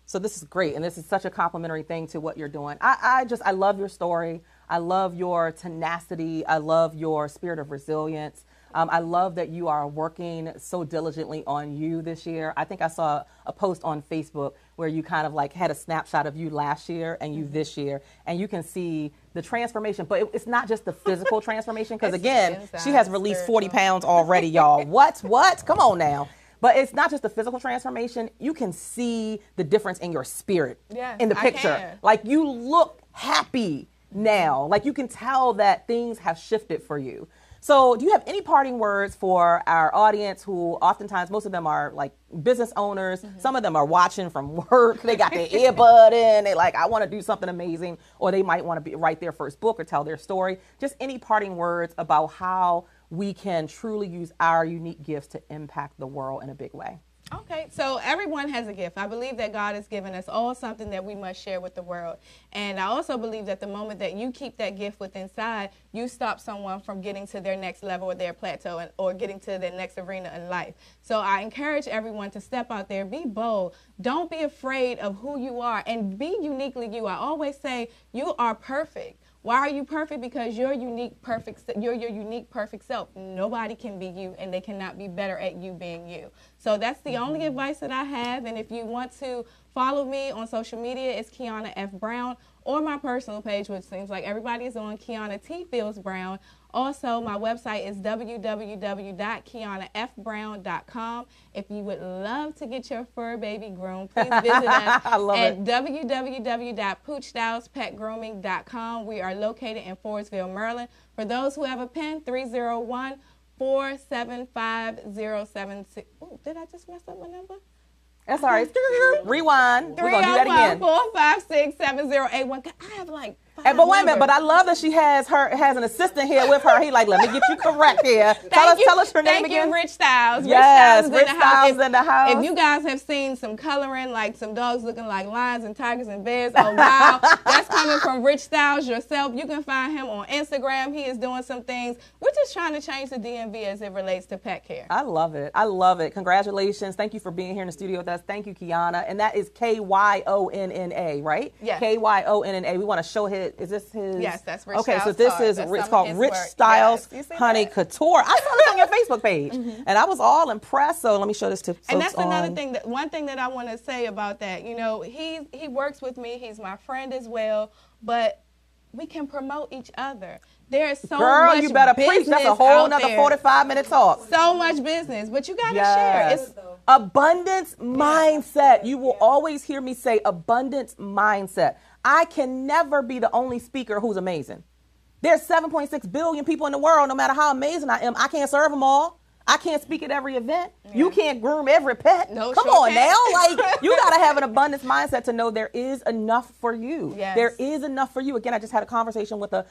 S1: So this is great, and this is such a complimentary thing to what you're doing. I love your story. I love your tenacity. I love your spirit of resilience. I love that you are working so diligently on you this year. I think I saw a post on Facebook where you kind of like had a snapshot of you last year and you this year, and you can see the transformation. But it's not just the physical transformation, because again, she has released 40 pounds already, y'all. What? Come on now. But it's not just the physical transformation. You can see the difference in your spirit in the picture. Like, you look happy now. Like, you can tell that things have shifted for you. So do you have any parting words for our audience who oftentimes, most of them are like business owners. Some of them are watching from work. They got their earbud in. They like, I want to do something amazing. Or they might want to write their first book or tell their story. Just any parting words about how we can truly use our unique gifts to impact the world in a big way.
S2: Okay, so everyone has a gift. I believe that God has given us all something that we must share with the world. And I also believe that the moment that you keep that gift within inside, you stop someone from getting to their next level or their plateau or getting to their next arena in life. So I encourage everyone to step out there, be bold. Don't be afraid of who you are and be uniquely you. I always say you are perfect. Why are you perfect? Because you're you're your unique, perfect self. Nobody can be you, and they cannot be better at you being you. So that's the only advice that I have. And if you want to follow me on social media, it's Kiana F. Brown, or my personal page, which seems like everybody is on, Kiana T. Fields Brown. Also, my website is www.kianafbrown.com. If you would love to get your fur baby groomed, please visit us at www.poochstylespetgrooming.com. We are located in Forestville, Maryland. For those who have a pen, 301-475-076. Oh, did I just mess up my number?
S1: That's all right. Rewind. We're going to do that again.
S2: 301-456-7081. I have like five
S1: But wait a minute,
S2: numbers.
S1: but I love that she has an assistant here with her. He like, let me get you correct here. Tell us her name again.
S2: Thank you, Rich Styles.
S1: Yes,
S2: Rich
S1: Styles in the house.
S2: If you guys have seen some coloring, like some dogs looking like lions and tigers and bears, oh wow, that's coming from Rich Styles yourself. You can find him on Instagram. He is doing some things. We're just trying to change the DMV as it relates to pet care.
S1: I love it. I love it. Congratulations. Thank you for being here in the studio with us. Thank you, Kiana. And that is Kyonna, right?
S2: Yes.
S1: Kyonna. We want to show his, is this his?
S2: Yes, that's Rich
S1: Okay,
S2: Styles.
S1: so this is, it's called Rich Styles Honey Couture. I saw this on your Facebook page, and I was all impressed. So let me show this to folks.
S2: And that's another thing, one thing that I want to say about that. You know, he works with me. He's my friend as well, but we can promote each other. There is so much
S1: you better preach. That's a whole nother 45-minute talk.
S2: So much business, but you got to share. It's
S1: abundance mindset. You will always hear me say abundance mindset. I can never be the only speaker who's amazing. There's 7.6 billion people in the world. No matter how amazing I am, I can't serve them all. I can't speak at every event. Yeah. You can't groom every pet.
S2: No,
S1: come on now. Like, you got to have an abundance mindset to know there is enough for you.
S2: Yes.
S1: There is enough for you. Again, I just had a conversation with a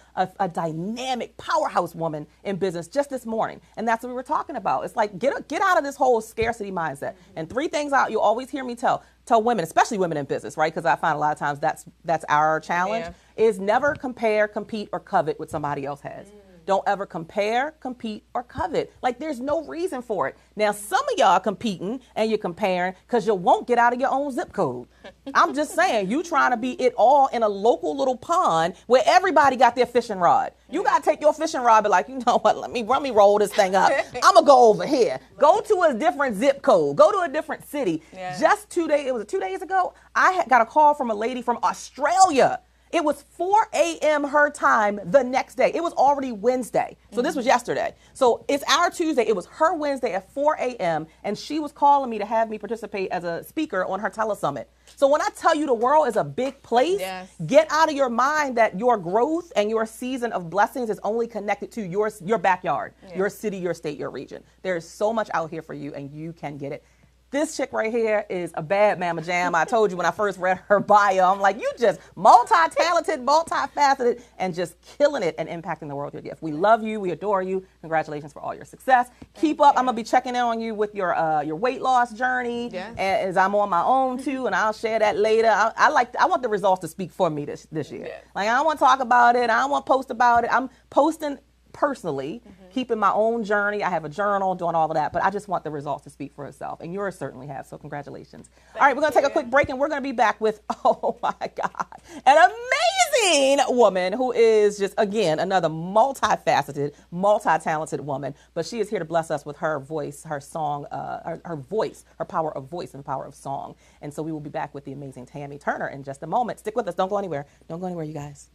S1: dynamic powerhouse woman in business just this morning. And that's what we were talking about. It's like, get out of this whole scarcity mindset. And three things you always hear me tell women, especially women in business, right? Because I find a lot of times that's our challenge, is never compare, compete, or covet what somebody else has. Don't ever compare, compete, or covet. Like, there's no reason for it. Now, some of y'all are competing and you're comparing because you won't get out of your own zip code. I'm just saying, you trying to be it all in a local little pond where everybody got their fishing rod. You got to take your fishing rod and be like, you know what, let me roll this thing up. I'm going to go over here. Go to a different zip code. Go to a different city. Yeah. Just 2 days, it was 2 days ago, I got a call from a lady from Australia. It was 4 a.m. her time the next day. It was already Wednesday. So this was yesterday. So it's our Tuesday. It was her Wednesday at 4 a.m. And she was calling me to have me participate as a speaker on her telesummit. So when I tell you the world is a big place, get out of your mind that your growth and your season of blessings is only connected to your backyard, your city, your state, your region. There is so much out here for you, and you can get it. This chick right here is a bad mamma jam. I told you when I first read her bio, I'm like, you just multi-talented, multifaceted, and just killing it and impacting the world with your gift. We love you. We adore you. Congratulations for all your success. Keep up. I'm going to be checking in on you with your weight loss journey, as I'm on my own too, and I'll share that later. I want the results to speak for me this year. Yeah. Like, I don't want to talk about it. I don't want to post about it. I'm posting personally, keeping my own journey. I have a journal, doing all of that, but I just want the results to speak for itself, and yours certainly have, so congratulations. All right, we're going to take a quick break, and we're going to be back with, oh my God, an amazing woman who is just, again, another multifaceted, multi-talented woman, but she is here to bless us with her voice, her song, her voice, her power of voice and power of song. And so we will be back with the amazing Tammy Turner in just a moment. Stick with us. Don't go anywhere. Don't go anywhere, you guys.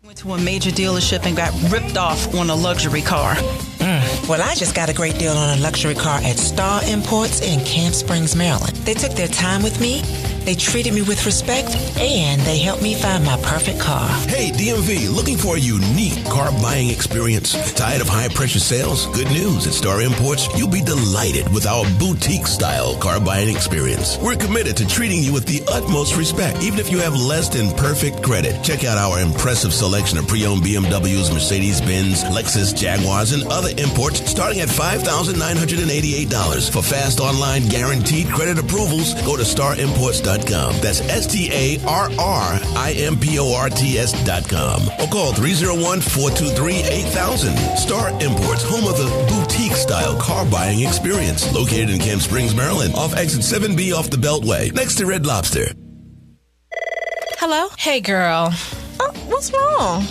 S3: Went to a major dealership and got ripped off on a luxury car. Well, I just got a great deal on a luxury car at Star Imports in Camp Springs, Maryland. They took their time with me, they treated me with respect, and they helped me find my perfect car.
S4: Hey, DMV, looking for a unique car buying experience? Tired of high-pressure sales? Good news. At Star Imports, you'll be delighted with our boutique-style car buying experience. We're committed to treating you with the utmost respect, even if you have less than perfect credit. Check out our impressive selection of pre-owned BMWs, Mercedes-Benz, Lexus, Jaguars, and other imports starting at $5,988. For fast online guaranteed credit approvals, go to starimports.com. That's STARIMPORTS.com. Or call 301-423-8000. Star Imports, home of the boutique-style car buying experience. Located in Camp Springs, Maryland, off exit 7B off the Beltway, next to Red Lobster.
S5: Hello? Hey, girl. What's wrong?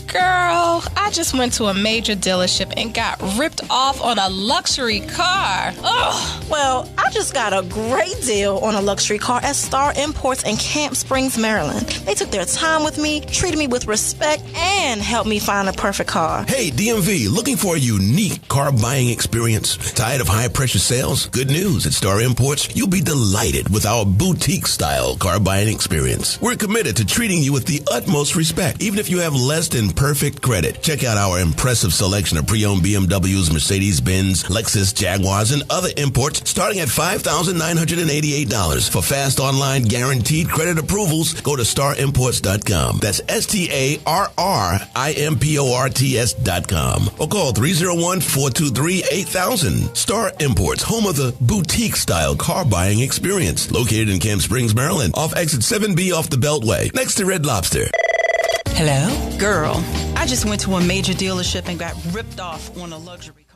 S5: Girl, I just went to a major dealership and got ripped off on a luxury car. Ugh.
S6: Well, I just got a great deal on a luxury car at Star Imports in Camp Springs, Maryland. They took their time with me, treated me with respect, and helped me find a perfect car.
S4: Hey, DMV, looking for a unique car buying experience? Tired of high-pressure sales? Good news. At Star Imports, you'll be delighted with our boutique-style car buying experience. We're committed to treating you with the utmost respect, even if you have less than perfect credit. Check out our impressive selection of pre-owned BMWs, Mercedes-Benz, Lexus, Jaguars, and other imports starting at $5,988. For fast online guaranteed credit approvals, go to starimports.com. That's STARIMPORTS.com. Or call 301-423-8000. Star Imports, home of the boutique-style car buying experience. Located in Camp Springs, Maryland, off exit 7B off the Beltway, next to Red Lobster.
S3: Hello?
S7: Girl, I just went to a major dealership and got ripped off on a luxury car.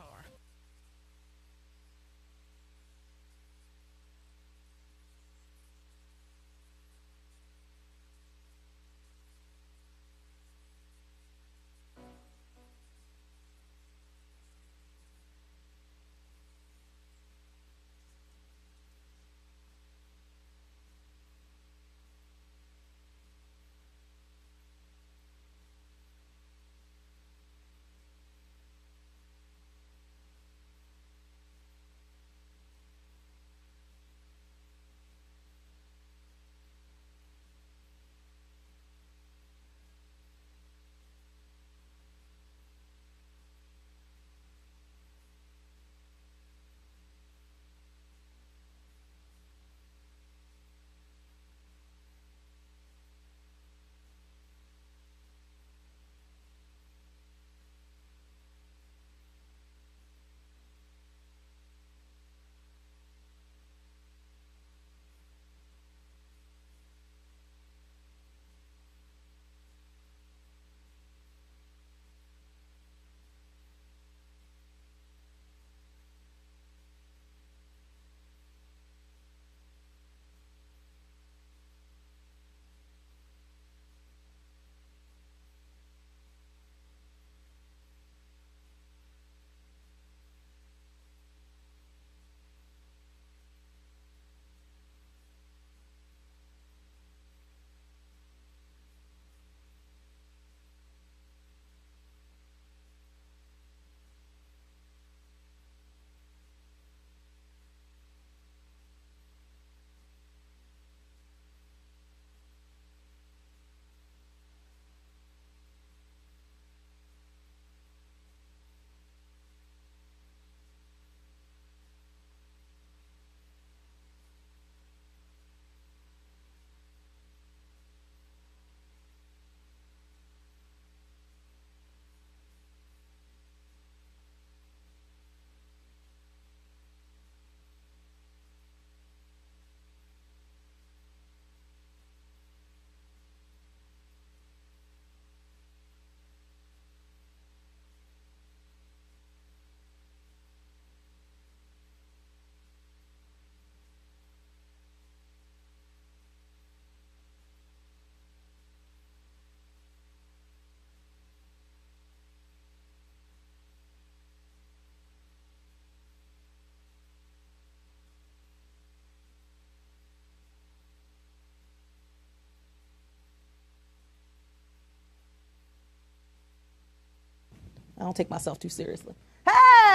S1: I don't take myself too seriously. Hey!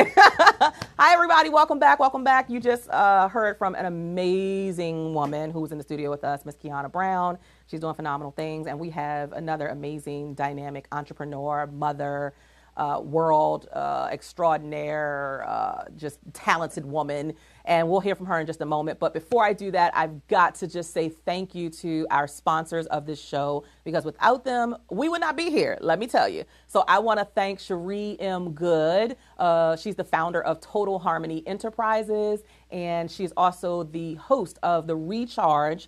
S1: right. Hi, everybody. Welcome back. Welcome back. You just heard from an amazing woman who was in the studio with us, Miss Kiana Brown. She's doing phenomenal things. And we have another amazing, dynamic entrepreneur, mother, world extraordinaire, just talented woman. And we'll hear from her in just a moment. But before I do that, I've got to just say thank you to our sponsors of this show, because without them, we would not be here, let me tell you. So I want to thank Cheryl M. Good. She's the founder of Total Harmony Enterprises, and she's also the host of the Recharge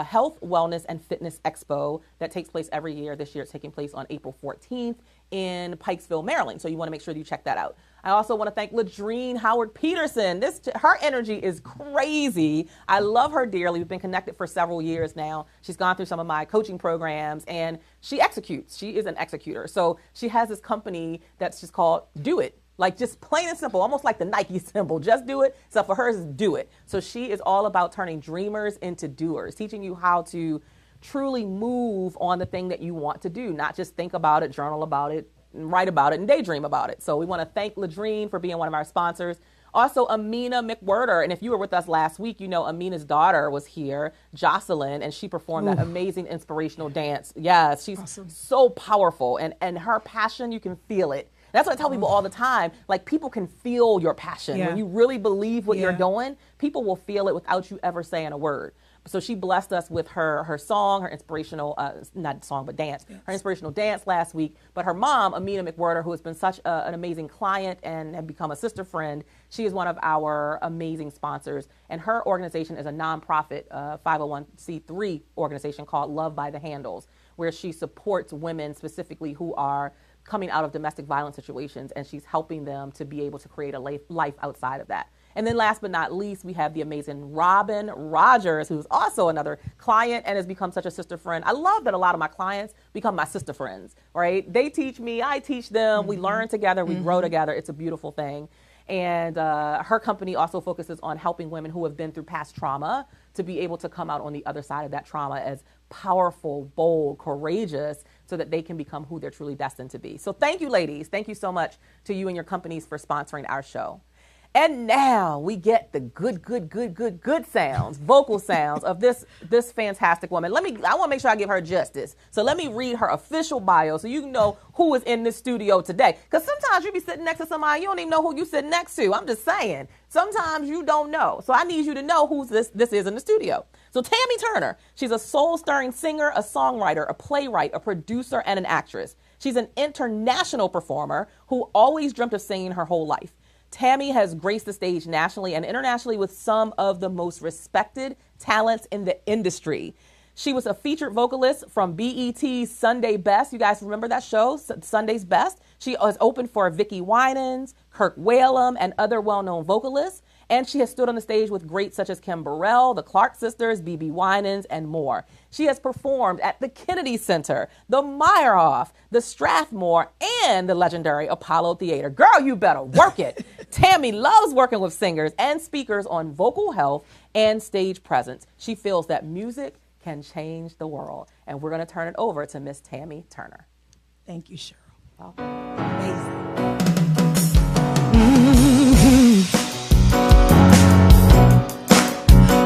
S1: Health, Wellness, and Fitness Expo that takes place every year. This year it's taking place on April 14th in Pikesville, Maryland. So you want to make sure you check that out. I also want to thank Ladrine Howard Peterson. Her energy is crazy. I love her dearly. We've been connected for several years now. She's gone through some of my coaching programs, and she executes. She is an executor. So she has this company that's just called Do It. Like, just plain and simple, almost like the Nike symbol. Just do it. So for hers is do it. So she is all about turning dreamers into doers, teaching you how to truly move on the thing that you want to do, not just think about it, journal about it, and write about it, and daydream about it. So we want to thank Ladrine for being one of our sponsors. Also, Amina McWhirter. And if you were with us last week, you know Amina's daughter was here, Jocelyn, and she performed that amazing inspirational dance. Yes, she's so powerful. And her passion, you can feel it. That's what I tell people all the time. Like, people can feel your passion. When you really believe what you're doing, people will feel it without you ever saying a word. So she blessed us with her song, her inspirational, not song, but dance, her inspirational dance last week. But her mom, Amina McWhirter, who has been such an amazing client and had become a sister friend, she is one of our amazing sponsors. And her organization is a nonprofit 501c3 organization called Love by the Handles, where she supports women specifically who are coming out of domestic violence situations, and she's helping them to be able to create a life outside of that. And then last but not least, we have the amazing Robin Rogers, who's also another client and has become such a sister friend. I love that a lot of my clients become my sister friends, right? They teach me, I teach them, we learn together, we grow together. It's a beautiful thing. And her company also focuses on helping women who have been through past trauma to be able to come out on the other side of that trauma as powerful, bold, courageous, so that they can become who they're truly destined to be. So thank you, ladies. Thank you so much to you and your companies for sponsoring our show. And now we get the good sounds, vocal sounds of this fantastic woman. I want to make sure I give her justice. So let me read her official bio so you know who is in this studio today. Because sometimes you be sitting next to somebody, you don't even know who you sitting next to. I'm just saying. Sometimes you don't know. So I need you to know who this is in the studio. So Tammy Turner, she's a soul-stirring singer, a songwriter, a playwright, a producer, and an actress. She's an international performer who always dreamt of singing her whole life. Tammy has graced the stage nationally and internationally with some of the most respected talents in the industry. She was a featured vocalist from BET's Sunday Best. You guys remember that show, Sunday's Best? She was opened for Vicki Winans, Kirk Whalum, and other well-known vocalists. And she has stood on the stage with greats such as Kim Burrell, the Clark Sisters, BB Winans, and more. She has performed at the Kennedy Center, the Meyerhoff, the Strathmore, and the legendary Apollo Theater. Girl, you better work it. Tammy loves working with singers and speakers on vocal health and stage presence. She feels that music can change the world. And we're going to turn it over to Miss Tammy Turner.
S8: Thank you, Cheryl.
S1: Welcome.
S8: Amazing.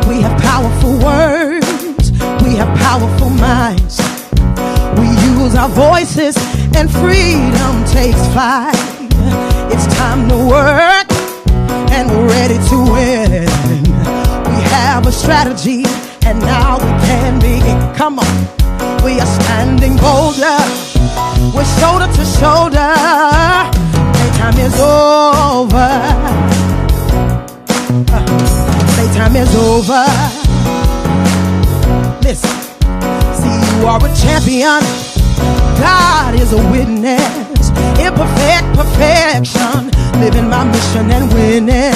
S8: We have powerful words. We have powerful minds. We use our voices and freedom takes flight. It's time to work and we're ready to win. We have a strategy and now we can begin. Come on. We are standing bolder. We're shoulder to shoulder. Playtime is over. Playtime is over. Listen. See, you are a champion. God is a witness. Imperfect perfection. Living my mission and winning.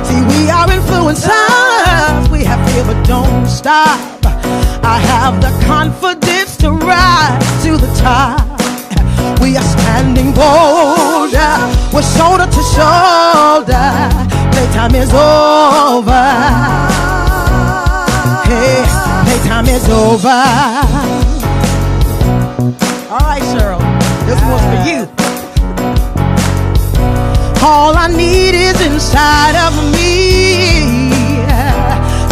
S8: See, we are influencers. We have fear but don't stop. I have the confidence to rise to the top. We are standing bolder. We're shoulder to shoulder. Playtime is over. Hey, playtime is over. All right, Cheryl, this one's for you. All inside of me.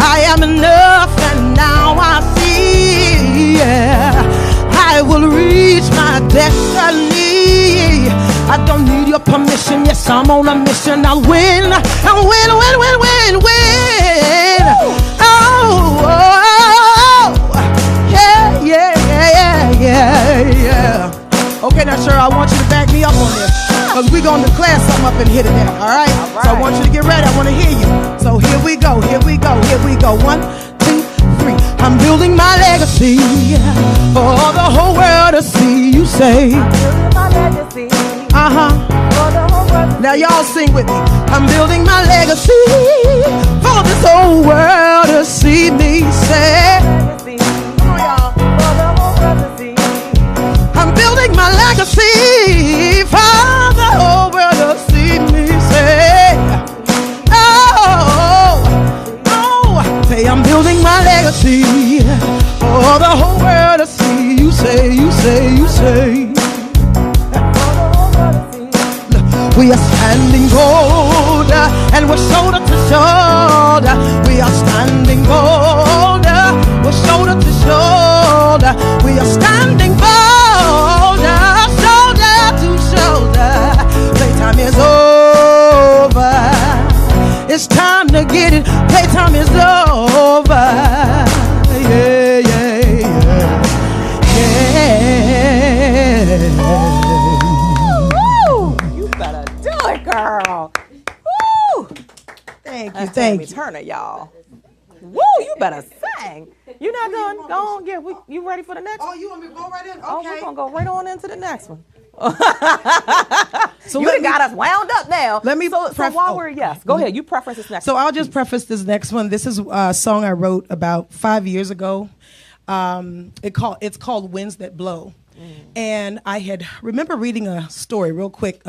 S8: I am enough, and now I see I will reach my destiny. I don't need your permission. Yes, I'm on a mission. I'll win. I'll win, win, win, win, win. Oh, yeah, yeah, yeah, yeah, yeah. Okay, now, Cheryl, I want you to back me up on this, because we're going to declare something up and hit it down, all right? So I want you to get ready. I want to hear you. So here we go, here we go, here we go. 1, 2, 3. I'm building my legacy for the whole world to see. You say, I'm building my legacy. For the whole world to see. Now y'all sing with me. I'm building my legacy for this whole world to see me. Say, come on, y'all. For the whole world to see. I'm building my legacy for the whole world to see me. Say, oh, oh. Say, I'm building my legacy for the whole world to see. You say, you say, you say. We are standing bold and we're shoulder to shoulder. We are standing bold, we're shoulder to shoulder. We are standing bold, shoulder to shoulder. Playtime is over. It's time to get it. Playtime is over. Yeah, yeah, yeah. Yeah.
S1: Girl. Woo!
S8: Thank you, thank you.
S1: Turner, y'all. Woo, you better sing. You not done? Go on, yeah. You ready for the next one?
S8: Oh, you want me to go right in? Okay.
S1: Oh, we're going to go right on into the next one. So you got us wound up now.
S8: Let me
S1: so while we're, yes, go ahead. You preference this next one.
S8: So I'll just preface this next one. This is a song I wrote about 5 years ago. It's called Winds That Blow. And I had remember reading a story, a real quick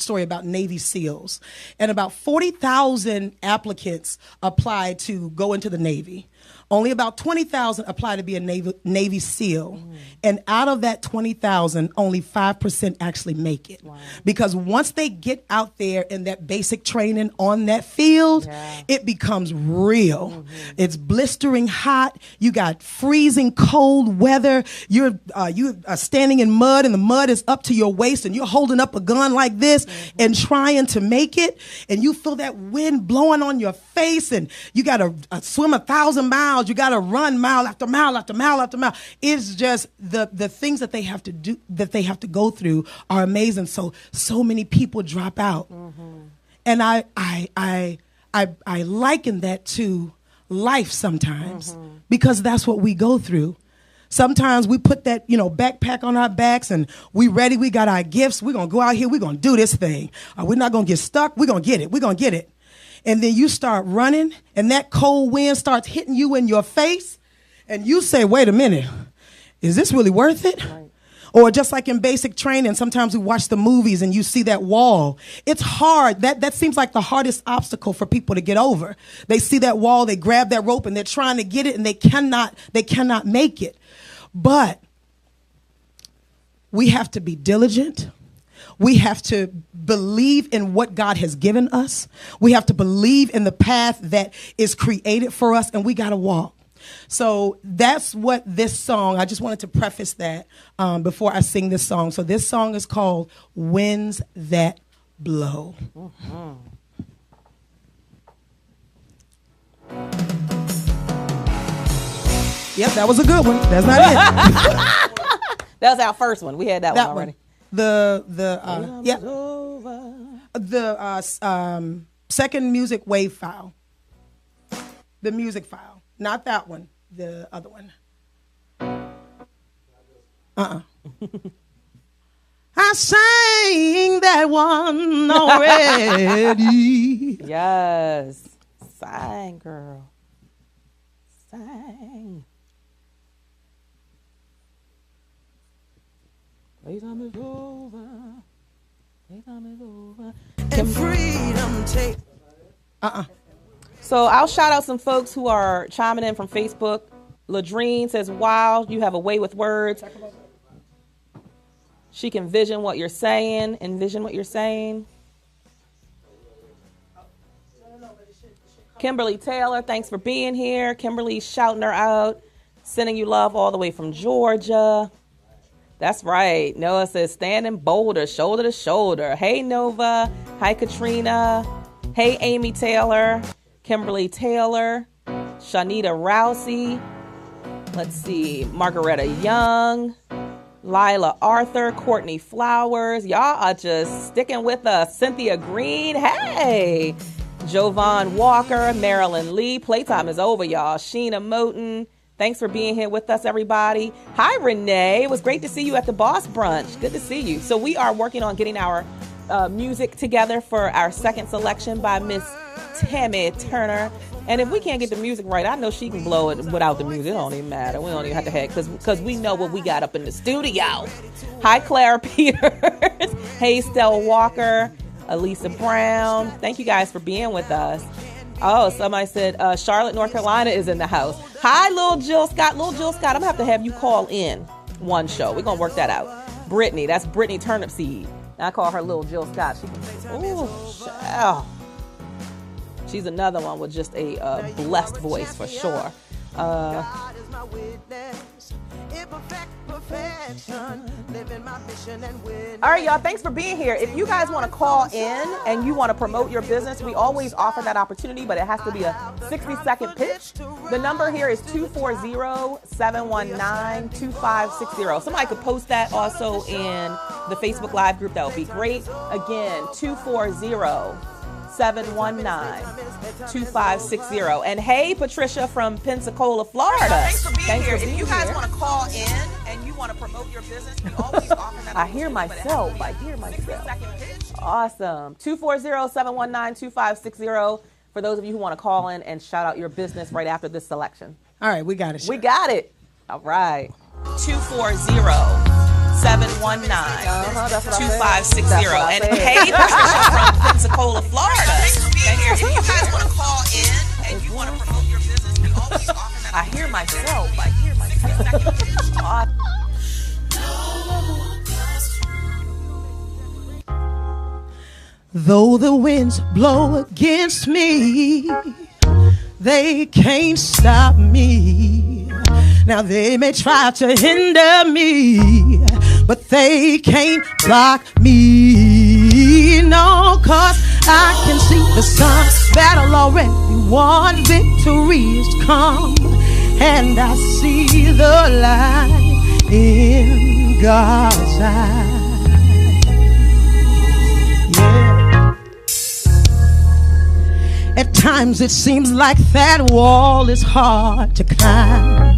S8: story about Navy SEALs. And about 40,000 applicants applied to go into the Navy. Only about 20,000 applied to be a Navy SEAL. And out of that 20,000, only 5% actually make it. Wow. Because once they get out there in that basic training on that field, it becomes real. It's blistering hot. You got freezing cold weather. You are standing in mud, and the mud is up to your waist, and you're holding up a gun like this and trying to make it. And you feel that wind blowing on your face, and you got to swim 1,000 miles. You got to run mile after mile after mile after mile. It's just the things that they have to do, that they have to go through, are amazing. So many people drop out, and I liken that to life sometimes, because that's what we go through. Sometimes we put that backpack on our backs, and we ready. We got our gifts. We're gonna go out here. We're gonna do this thing. We're not gonna get stuck. We're gonna get it. We're gonna get it. And then you start running, and that cold wind starts hitting you in your face, and you say, wait a minute, is this really worth it? Right. Or just like in basic training, sometimes we watch the movies and you see that wall. It's hard. That seems like the hardest obstacle for people to get over. They see that wall, they grab that rope, and they're trying to get it, and they cannot make it. But we have to be diligent. We have to believe in what God has given us. We have to believe in the path that is created for us, and we got to walk. So that's what this song, I just wanted to preface that before I sing this song. So this song is called Winds That Blow. Yep, that was a good one. That's not it.
S1: That was our first one. We had that one already.
S8: The second music wave file. The music file. Not that one. The other one. I sang that one already.
S1: Yes. Sang, girl. Sang. Playtime is over. Playtime is over.
S8: And freedom take.
S1: So I'll shout out some folks who are chiming in from Facebook. Ladrine says, wow, you have a way with words. She can envision what you're saying. Kimberly Taylor, thanks for being here. Kimberly shouting her out, sending you love all the way from Georgia. That's right. Noah says, standing boulder, shoulder to shoulder. Hey, Nova. Hi, Katrina. Hey, Amy Taylor. Kimberly Taylor. Shanita Rousey. Let's see. Margaretta Young. Lila Arthur. Courtney Flowers. Y'all are just sticking with us. Cynthia Green. Hey. Jovan Walker. Marilyn Lee. Playtime is over, y'all. Sheena Moten. Thanks for being here with us, everybody. Hi, Renee. It was great to see you at the Boss Brunch. Good to see you. So we are working on getting our music together for our second selection by Miss Tammy Turner. And if we can't get the music right, I know she can blow it without the music. It don't even matter. We don't even have to head because we know what we got up in the studio. Hi, Claire Peters. Hey, Stella Walker. Elisa Brown. Thank you guys for being with us. Oh, somebody said Charlotte, North Carolina is in the house. Hi, Lil Jill Scott. Lil Jill Scott, I'm going to have you call in one show. We're going to work that out. Brittany, that's Brittany Turnipseed. I call her Lil Jill Scott. She's another one with just a blessed voice for sure. All right, y'all, thanks for being here. If you guys want to call in and you want to promote your business, we always offer that opportunity, but it has to be a 60-second pitch. The number here is 240-719-2560. Somebody could post that also in the Facebook Live group. That would be great. Again, 240-719-2560. And hey, Patricia from Pensacola, Florida. Thanks for being here. If you guys want to call in and you want to promote your business, we always offer that. I hear myself. Awesome. 240-719-2560 for those of you who want to call in and shout out your business right after this selection.
S8: All right, we got it.
S1: We got it. All right. 240-719-2560. And hey, Patricia from Pensacola, Florida. Thanks for being here. If you guys want to call in and you want to promote your business, we always offer that. I hear myself.
S8: Though the winds blow against me, they can't stop me. Now they may try to hinder me, but they can't block me. No, 'cause I can see the sun, battle already won, victory is come, and I see the light in God's eyes. At times it seems like that wall is hard to climb.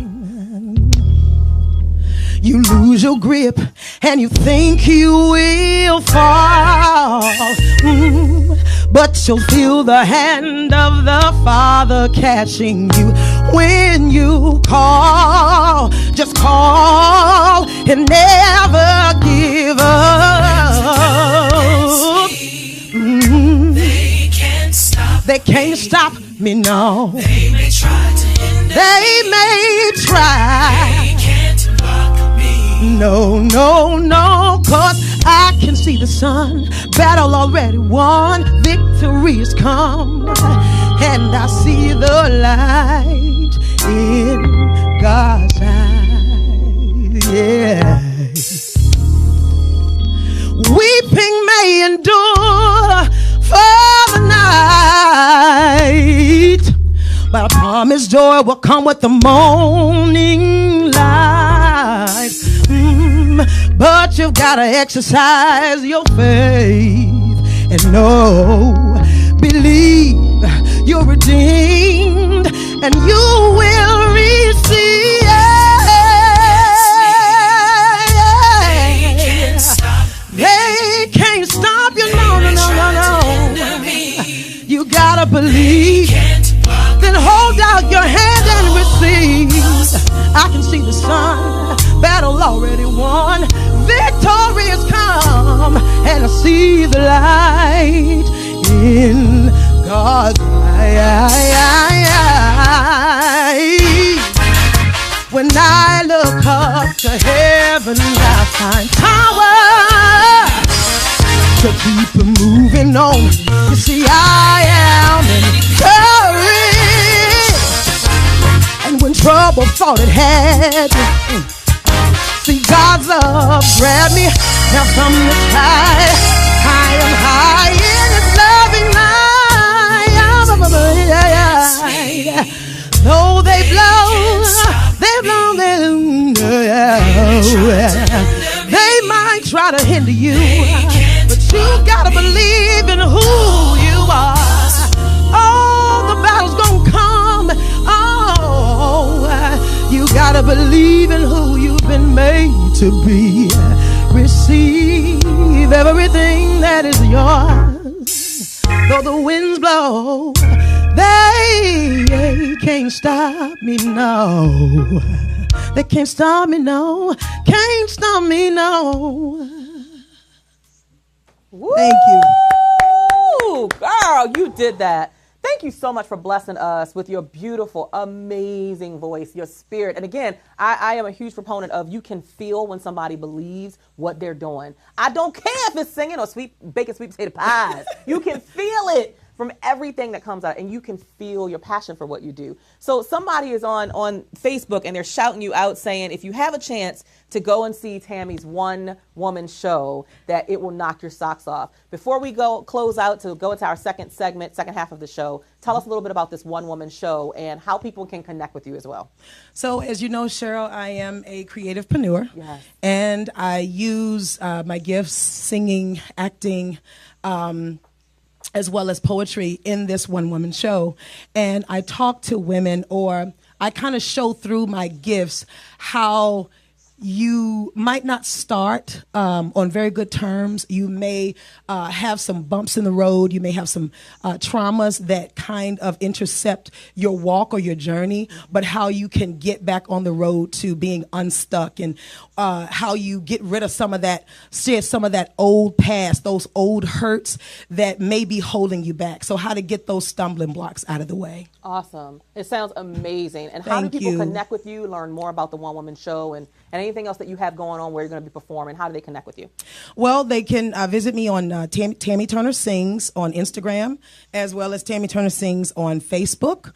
S8: You lose your grip and you think you will fall. But you'll feel the hand of the Father catching you when you call. Just call and never give up. They can't stop me, no.
S9: They may try to hinder
S8: They may try.
S9: They can't block me.
S8: No, 'cause I can see the sun, battle already won, victory has come, and I see the light in God's eyes. Yeah. Weeping may endure for the night, but I promise joy will come with the morning light. But you've got to exercise your faith and know, believe you're redeemed and you will receive. They can't stop you, no. You gotta believe. Then hold out your hand and receive. I can see the sun, battle already won, victory has come, and I see the light in God's eye. When I look up to heaven, I find power to keep moving on. You see, I am encouraged. trouble thought it had me. See, God's love grabbed me now from the sky. I am high in His loving light. Though they blow, they might try to hinder you, but you gotta believe in who you are. Oh, the battle's gonna come. Oh, you gotta believe in who you've been made to be. Receive everything that is yours. Though the winds blow, they can't stop me, no. They can't stop me, no. Can't stop me, no.
S1: Woo!
S8: Thank you.
S1: Girl, you did that. Thank you so much for blessing us with your beautiful, amazing voice, your spirit. And again, I am a huge proponent of you can feel when somebody believes what they're doing. I don't care if it's singing or baking sweet potato pies. You can feel it from everything that comes out, and you can feel your passion for what you do. So somebody is on Facebook and they're shouting you out saying, if you have a chance to go and see Tammy's one-woman show, that it will knock your socks off. Before we close out to go into our second half of the show, tell us a little bit about this one-woman show and how people can connect with you as well.
S8: So as you know, Cheryl, I am a creativepreneur.
S1: Yes.
S8: And I use my gifts, singing, acting, as well as poetry in this one-woman show. And I talk to women, or I kind of show through my gifts how you might not start on very good terms. You may have some bumps in the road. You may have some traumas that kind of intercept your walk or your journey, but how you can get back on the road to being unstuck, and how you get rid of some of that old past, those old hurts that may be holding you back. So how to get those stumbling blocks out of the way.
S1: Awesome. It sounds amazing. And how do people connect with you, learn more about the one-woman show, and anything else that you have going on where you're going to be performing? How do they connect with you?
S8: Well, they can visit me on Tammy Turner Sings on Instagram, as well as Tammy Turner Sings on Facebook.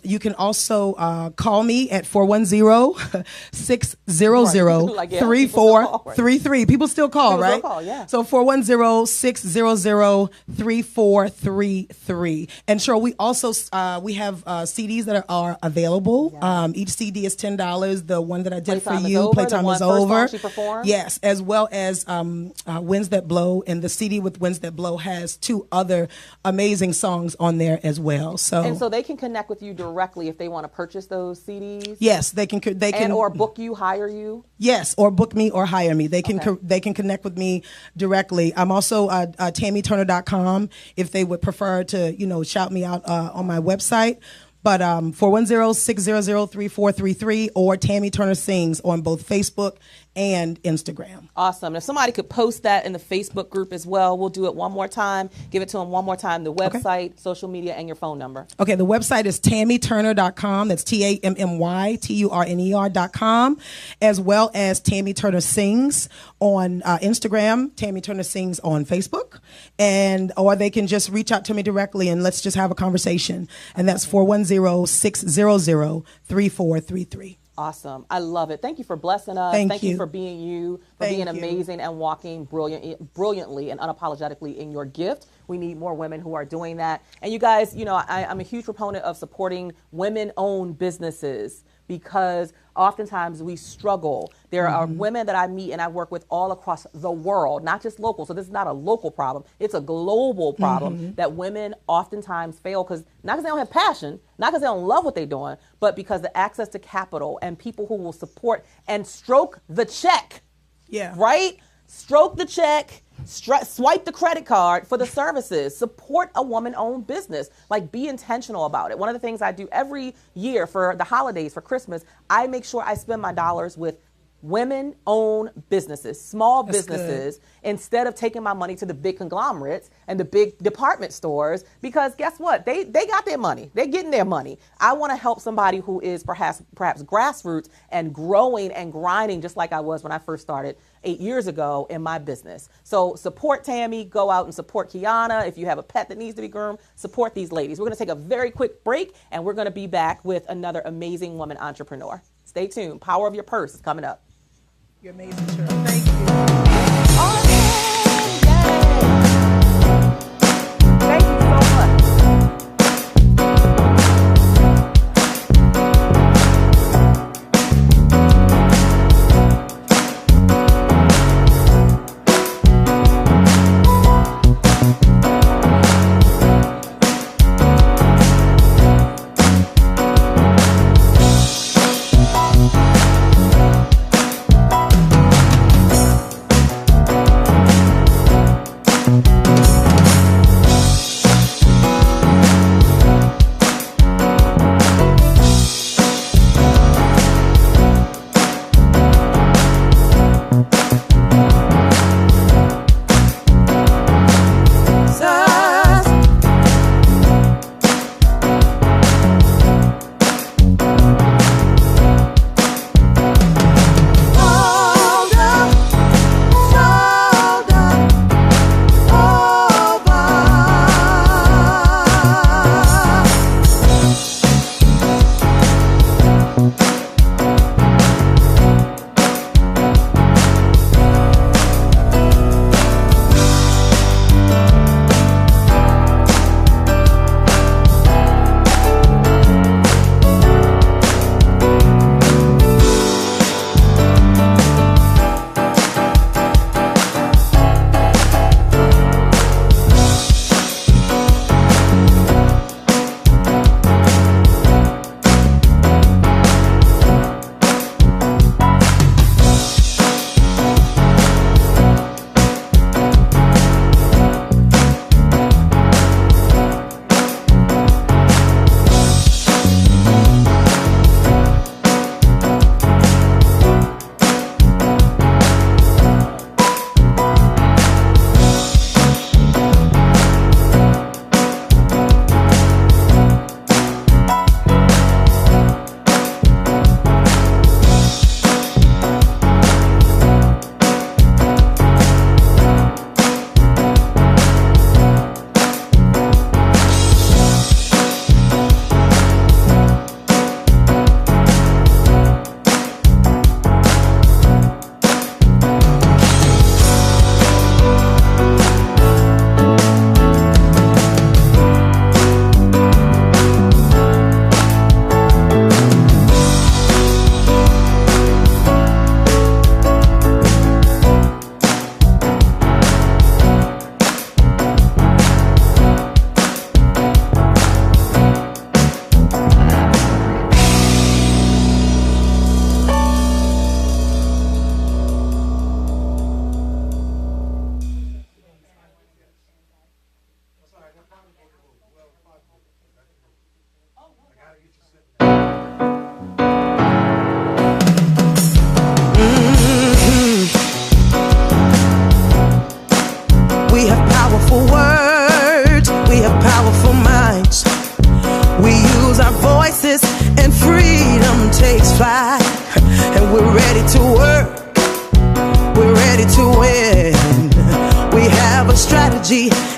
S8: You can also call me at 410-600-3433. People still call, right?
S1: Still call, yeah.
S8: So 410-600-3433. And sure, we also we have CDs that are available. Yeah. Each CD is $10. The one that I did for you, Playtime is Over. Yes, as well as Winds That Blow, and the CD with Winds That Blow has 2 other amazing songs on there as well. So
S1: they can connect with you directly if they want to purchase those CDs.
S8: Yes, they can
S1: or book you, hire you.
S8: Yes, or book me or hire me. They can connect with me directly. I'm also TammyTurner.com if they would prefer to shout me out on my website. But 410-600-3433 or Tammy Turner Sings on both Facebook and Instagram.
S1: Awesome. If somebody could post that in the Facebook group as well, we'll do it one more time. Give it to them one more time. The website, social media, and your phone number. Okay,
S8: the website is TammyTurner.com. That's TammyTurner.com, as well as Tammy Turner Sings on Instagram, Tammy Turner Sings on Facebook, or they can just reach out to me directly and let's just have a conversation. And that's 410-600-3433.
S1: Awesome. I love it. Thank you for blessing us. Thank you for being you, for being amazing and walking brilliantly and unapologetically in your gift. We need more women who are doing that. And you guys, I'm a huge proponent of supporting women-owned businesses, because oftentimes we struggle. There are women that I meet and I work with all across the world, not just local. So this is not a local problem. It's a global problem that women oftentimes fail not because they don't have passion, not because they don't love what they're doing, but because the access to capital and people who will support and stroke the check. Yeah. Right? Stroke the check. Swipe the credit card for the services. Support a woman-owned business. Be intentional about it. One of the things I do every year for the holidays, for Christmas, I make sure I spend my dollars with women own businesses, small businesses, instead of taking my money to the big conglomerates and the big department stores, because guess what? They got their money. They're getting their money. I want to help somebody who is perhaps grassroots and growing and grinding just like I was when I first started 8 years ago in my business. So support Tammy, go out and support Kiana. If you have a pet that needs to be groomed, support these ladies. We're going to take a very quick break and we're going to be back with another amazing woman entrepreneur. Stay tuned. Power of Your Purse is coming up.
S8: You're amazing, Cheryl. Thank you.
S1: Thank you so much.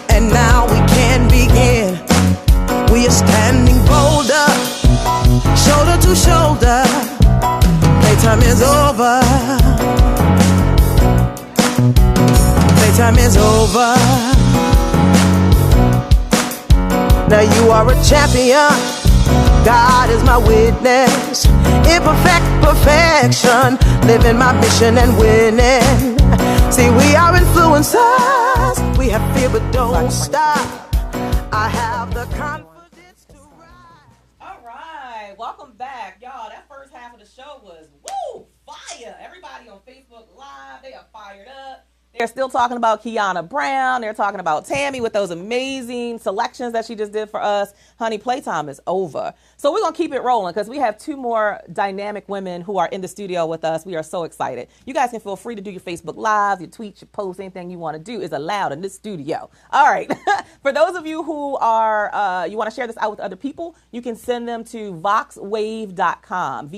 S8: And now we can begin. We are standing bolder, shoulder to shoulder. Playtime is over. Playtime is over. Now you are a champion. God is my witness. Imperfect perfection, living my mission and winning. See, we are influencers. We have fear but don't stop. I have the confidence to rise.
S1: All right, welcome back, y'all. That first half of the show was woo fire. Everybody on Facebook Live, they are fired up. They're still talking about Kiana Brown. They're talking about Tammy with those amazing selections that she just did for us. Honey, playtime is over. So we're going to keep it rolling because we have 2 more dynamic women who are in the studio with us. We are so excited. You guys can feel free to do your Facebook Live, your tweets, your posts, anything you want to do is allowed in this studio. All right. For those of you who are, you want to share this out with other people, you can send them to voxwave.com,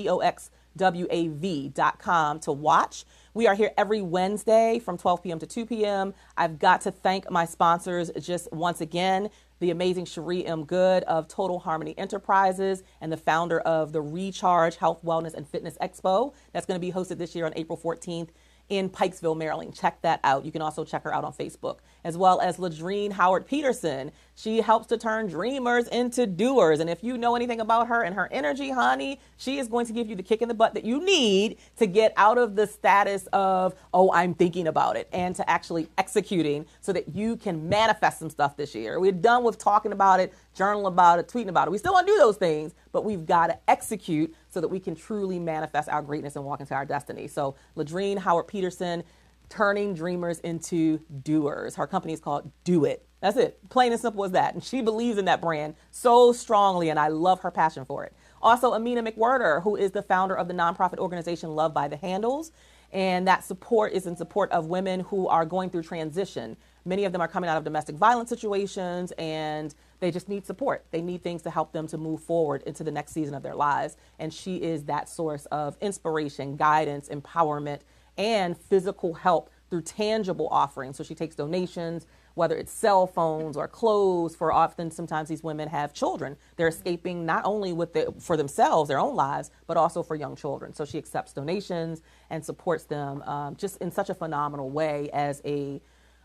S1: VOXWAV.com to watch. We are here every Wednesday from 12 p.m. to 2 p.m. I've got to thank my sponsors just once again, the amazing Cherie M. Good of Total Harmony Enterprises and the founder of the Recharge Health, Wellness, and Fitness Expo. That's going to be hosted this year on April 14th in Pikesville, Maryland. Check that out. You can also check her out on Facebook, as well as Ladrine Howard Peterson. She helps to turn dreamers into doers. And if you know anything about her and her energy, honey, she is going to give you the kick in the butt that you need to get out of the status of, oh, I'm thinking about it, and to actually executing so that you can manifest some stuff this year. We're done with talking about it, journal about it, tweeting about it. We still want to do those things, but we've got to execute so that we can truly manifest our greatness and walk into our destiny. So Ladrine Howard Peterson, turning dreamers into doers. Her company is called Do It. That's it. Plain and simple as that. And she believes in that brand so strongly, and I love her passion for it. Also, Amina McWhirter, who is the founder of the nonprofit organization Love by the Handles. And that support is in support of women who are going through transition. Many of them are coming out of domestic violence situations, and they just need support. They need things to help them to move forward into the next season of their lives. And she is that source of inspiration, guidance, empowerment, and physical help through tangible offerings. So she takes donations, whether it's cell phones or clothes, for often sometimes these women have children. They're escaping not only for themselves, their own lives, but also for young children. So she accepts donations and supports them just in such a phenomenal way as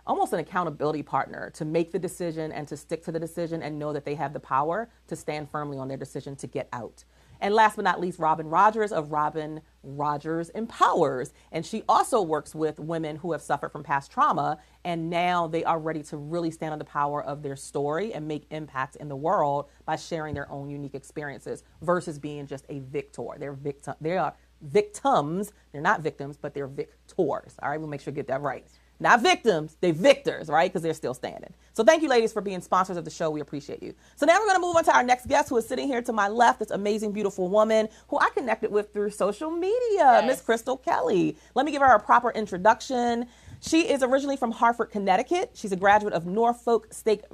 S1: almost an accountability partner to make the decision and to stick to the decision and know that they have the power to stand firmly on their decision to get out. And last but not least, Robin Rogers of Robin Rogers Empowers. And she also works with women who have suffered from past trauma, and now they are ready to really stand on the power of their story and make impact in the world by sharing their own unique experiences versus being just a victor. They are victims. They're not victims, but they're victors. All right, we'll make sure to get that right. Not victims, they victors, right? Because they're still standing. So thank you, ladies, for being sponsors of the show. We appreciate you. So now we're going to move on to our next guest, who is sitting here to my left, this amazing, beautiful woman who I connected with through social media, Miss Crystal Kelly. Let me give her a proper introduction. She is originally from Hartford, Connecticut. She's a graduate of Norfolk State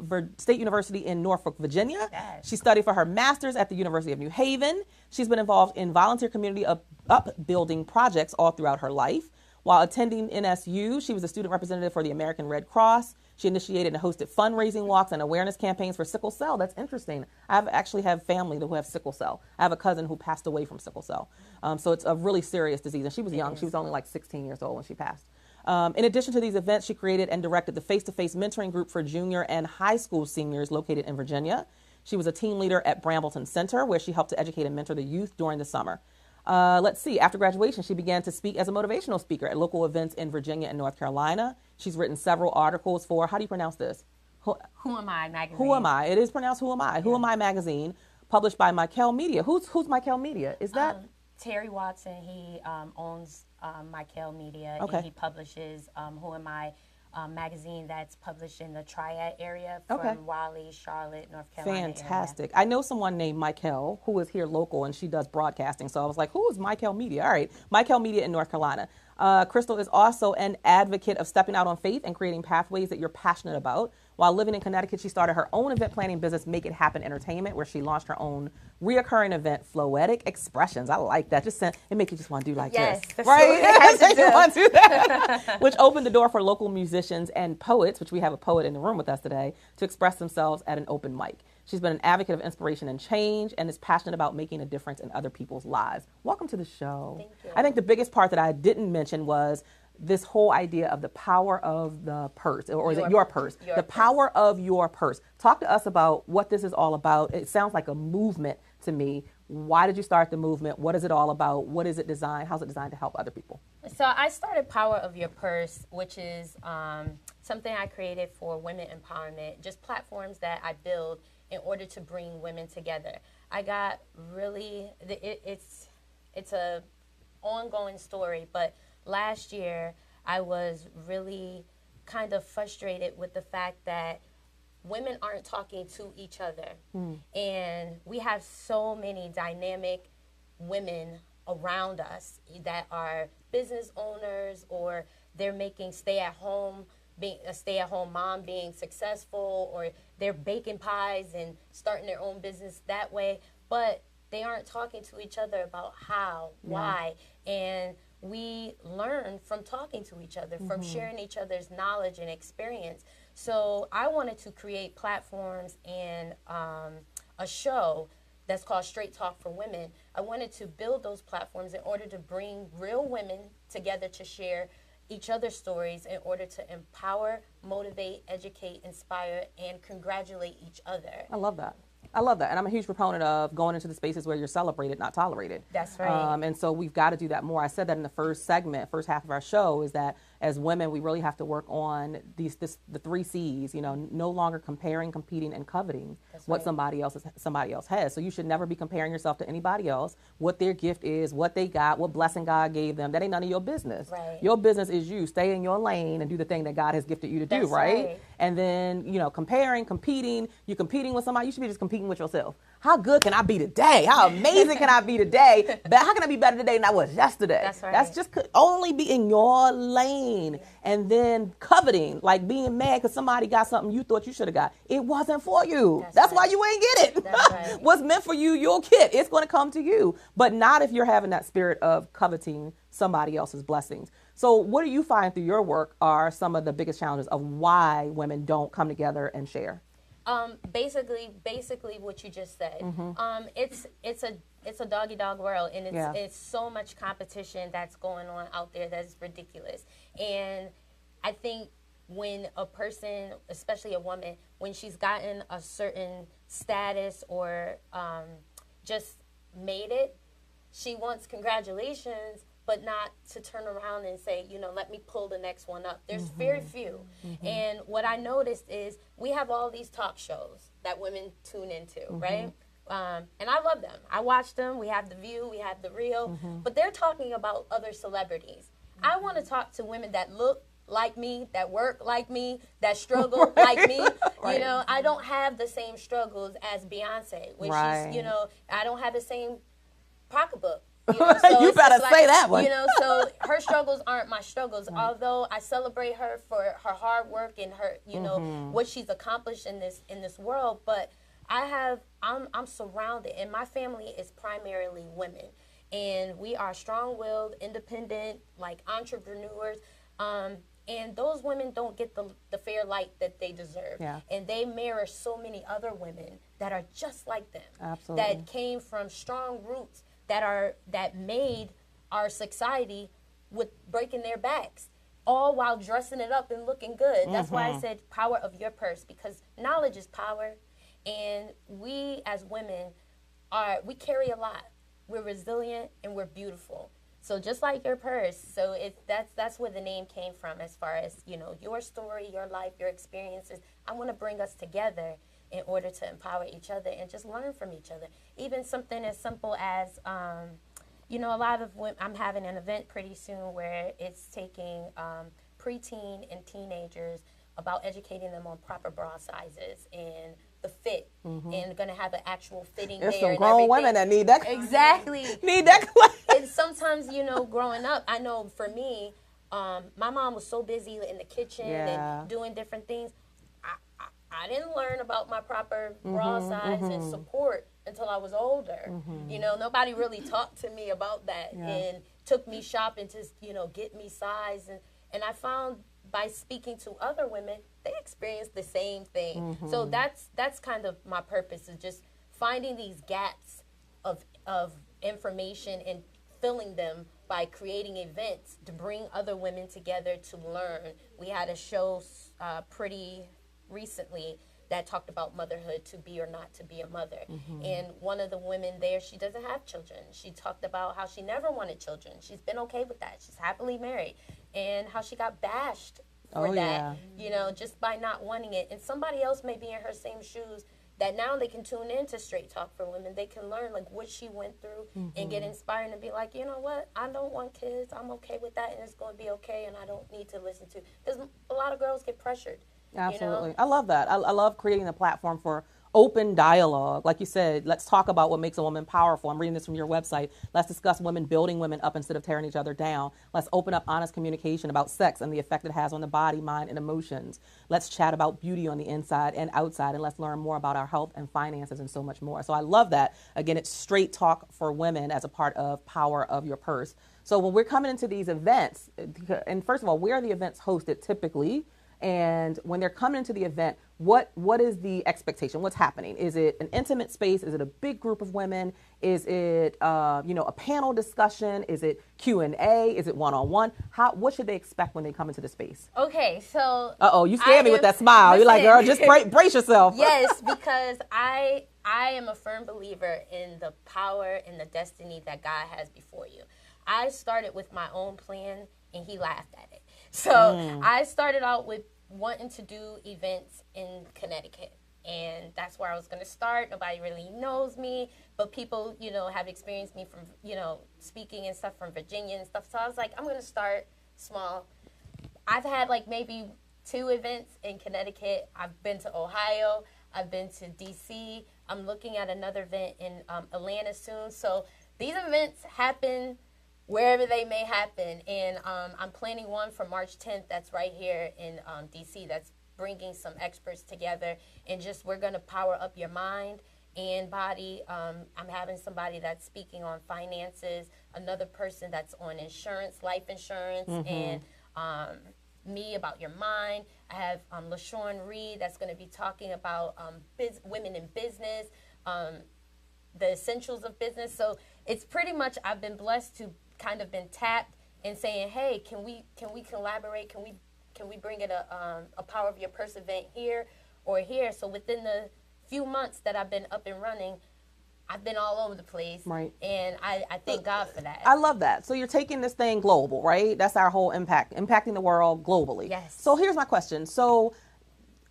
S1: University in Norfolk, Virginia. Yes. She studied for her master's at the University of New Haven. She's been involved in volunteer community upbuilding projects all throughout her life. While attending NSU, she was a student representative for the American Red Cross. She initiated and hosted fundraising walks and awareness campaigns for sickle cell. That's interesting. I actually have family who have sickle cell. I have a cousin who passed away from sickle cell. So it's a really serious disease. And she was young. She was only like 16 years old when she passed. In addition to these events, she created and directed the face-to-face mentoring group for junior and high school seniors located in Virginia. She was a team leader at Brambleton Center, where she helped to educate and mentor the youth during the summer. Let's see. After graduation, she began to speak as a motivational speaker at local events in Virginia and North Carolina. She's written several articles for, how do you pronounce this?
S10: Who Am I magazine.
S1: Who Am I? It is pronounced Who Am I? Yeah. Who Am I magazine, published by Michael Media. Who's Michael Media? Is that?
S10: Terry Watson. He owns Michael Media.
S1: Okay.
S10: And he publishes Who Am I magazine that's published in the Triad area from Raleigh, Charlotte, North Carolina.
S1: Fantastic.
S10: Area.
S1: I know someone named Michael who is here local, and she does broadcasting. So I was like, who is Michael Media? All right. Michael Media in North Carolina. Crystal is also an advocate of stepping out on faith and creating pathways that you're passionate about. While living in Connecticut, she started her own event planning business, Make It Happen Entertainment, where she launched her own reoccurring event, Floetic Expressions. I like that. It makes you just want to do like this. Right? You want to do that. Which opened the door for local musicians and poets, which we have a poet in the room with us today, to express themselves at an open mic. She's been an advocate of inspiration and change and is passionate about making a difference in other people's lives. Welcome to the show.
S10: Thank you.
S1: I think the biggest part that I didn't mention was this whole idea of the power of the purse, or is it your purse? The power of your purse. Talk to us about what this is all about. It sounds like a movement to me. Why did you start the movement? What is it all about? What is it designed? How's it designed to help other people?
S10: So I started Power of Your Purse, which is something I created for women empowerment, just platforms that I build in order to bring women together. I got really, it's a ongoing story, but last year I was really kind of frustrated with the fact that women aren't talking to each other. And we have so many dynamic women around us that are business owners, or they're making being a stay-at-home mom being successful, or they're baking pies and starting their own business that way, but they aren't talking to each other about how, why, and we learn from talking to each other, from sharing each other's knowledge and experience. So I wanted to create platforms and a show that's called Straight Talk for Women. I wanted to build those platforms in order to bring real women together to share each other's stories, in order to empower, motivate, educate, inspire, and congratulate each other.
S1: I love that. I love that. And I'm a huge proponent of going into the spaces where you're celebrated, not tolerated.
S10: That's right.
S1: And so we've got to do that more. I said that in the first half of our show, is that as women, we really have to work on the 3 C's, no longer comparing, competing, and coveting what somebody else has. So you should never be comparing yourself to anybody else, what their gift is, what they got, what blessing God gave them. That ain't none of your business.
S10: Right.
S1: Your business is you. Stay in your lane and do the thing that God has gifted you to do, right? And then, comparing, competing, you're competing with somebody, you should be just competing with yourself. How good can I be today? How amazing can I be today? How can I be better today than I was yesterday?
S10: That's right.
S1: That's just only be in your lane. And then coveting, like being mad because somebody got something you thought you should have got. It wasn't for you. That's why you ain't get it.
S10: That's right.
S1: What's meant for you, you'll get. It's going to come to you. But not if you're having that spirit of coveting somebody else's blessings. So what do you find through your work are some of the biggest challenges of why women don't come together and share?
S10: Basically what you just said. It's a doggy dog world, and it's so much competition that's going on out there that's ridiculous. And I think when a person, especially a woman, when she's gotten a certain status or just made it, she wants congratulations, but not to turn around and say, let me pull the next one up. There's very few. And what I noticed is we have all these talk shows that women tune into, right? And I love them. I watch them. We have The View, we have The Real, but they're talking about other celebrities. I want to talk to women that look like me, that work like me, that struggle like me. I don't have the same struggles as Beyonce, which is, I don't have the same pocketbook. So
S1: you better say that one.
S10: So her struggles aren't my struggles. Right. Although I celebrate her for her hard work and her, what she's accomplished in this world. But I'm surrounded, and my family is primarily women, and we are strong-willed, independent, like entrepreneurs. And those women don't get the fair light that they deserve. Yeah. And they mirror so many other women that are just like them.
S1: Absolutely.
S10: That came from strong roots that made our society with breaking their backs, all while dressing it up and looking good. That's why I said power of your purse, because knowledge is power, and we as women we carry a lot. We're resilient and we're beautiful. So just like your purse, so that's where the name came from, as far as your story, your life, your experiences. I want to bring us together in order to empower each other and just learn from each other. Even something as simple as, a lot of women, I'm having an event pretty soon where it's taking preteen and teenagers about educating them on proper bra sizes and the fit, and going to have an actual fitting
S1: There's
S10: there.
S1: Some
S10: and
S1: grown
S10: everything.
S1: women that need that.
S10: Exactly.
S1: Need that class.
S10: And sometimes, growing up, I know for me, my mom was so busy in the kitchen and doing different things. I didn't learn about my proper bra size and support until I was older. Nobody really talked to me about that and took me shopping to, get me size. And I found by speaking to other women, they experienced the same thing. So that's kind of my purpose, is just finding these gaps of information and filling them by creating events to bring other women together to learn. We had a show pretty recently that talked about motherhood, to be or not to be a mother. And one of the women there, she doesn't have children. She talked about how she never wanted children. She's been okay with that. She's happily married. And how she got bashed for that, just by not wanting it. And somebody else may be in her same shoes, that now they can tune into Straight Talk for Women. They can learn like what she went through and get inspired and be like, you know what, I don't want kids. I'm okay with that, and it's going to be okay, and I don't need to listen to, because a lot of girls get pressured.
S1: Absolutely. You know? I love that. I love creating a platform for open dialogue. Like you said, let's talk about what makes a woman powerful. I'm reading this from your website. Let's discuss women building women up instead of tearing each other down. Let's open up honest communication about sex and the effect it has on the body, mind, and emotions. Let's chat about beauty on the inside and outside, and let's learn more about our health and finances and so much more. So I love that. Again, it's Straight Talk for Women as a part of Power of Your Purse. So when we're coming into these events, and first of all, where are the events hosted typically? And when they're coming into the event, what is the expectation? What's happening? Is it an intimate space? Is it a big group of women? Is it a panel discussion? Is it Q&A? Is it one-on-one? What should they expect when they come into the space?
S10: Okay, so
S1: you scared me with that smile. You're like, girl, just brace yourself.
S10: Yes, because I am a firm believer in the power and the destiny that God has before you. I started with my own plan, and He laughed at it. So I started out with wanting to do events in Connecticut, and that's where I was going to start. Nobody really knows me, but people, have experienced me from, speaking and stuff from Virginia and stuff. So I was like, I'm going to start small. I've had like maybe 2 events in Connecticut. I've been to Ohio. I've been to DC. I'm looking at another event in Atlanta soon. So these events happen wherever they may happen. And I'm planning one for March 10th that's right here in D.C. that's bringing some experts together. And we're going to power up your mind and body. I'm having somebody that's speaking on finances, another person that's on insurance, life insurance, and me about your mind. I have LaShawn Reed that's going to be talking about women in business, the essentials of business. So it's pretty much, I've been blessed to kind of been tapped and saying, hey, can we collaborate? Can we bring it a Power of Your Purse event here or here? So within the few months that I've been up and running, I've been all over the place.
S1: Right.
S10: And I thank God for that.
S1: I love that. So you're taking this thing global, right? That's our whole impacting the world globally.
S10: Yes.
S1: So here's my question. So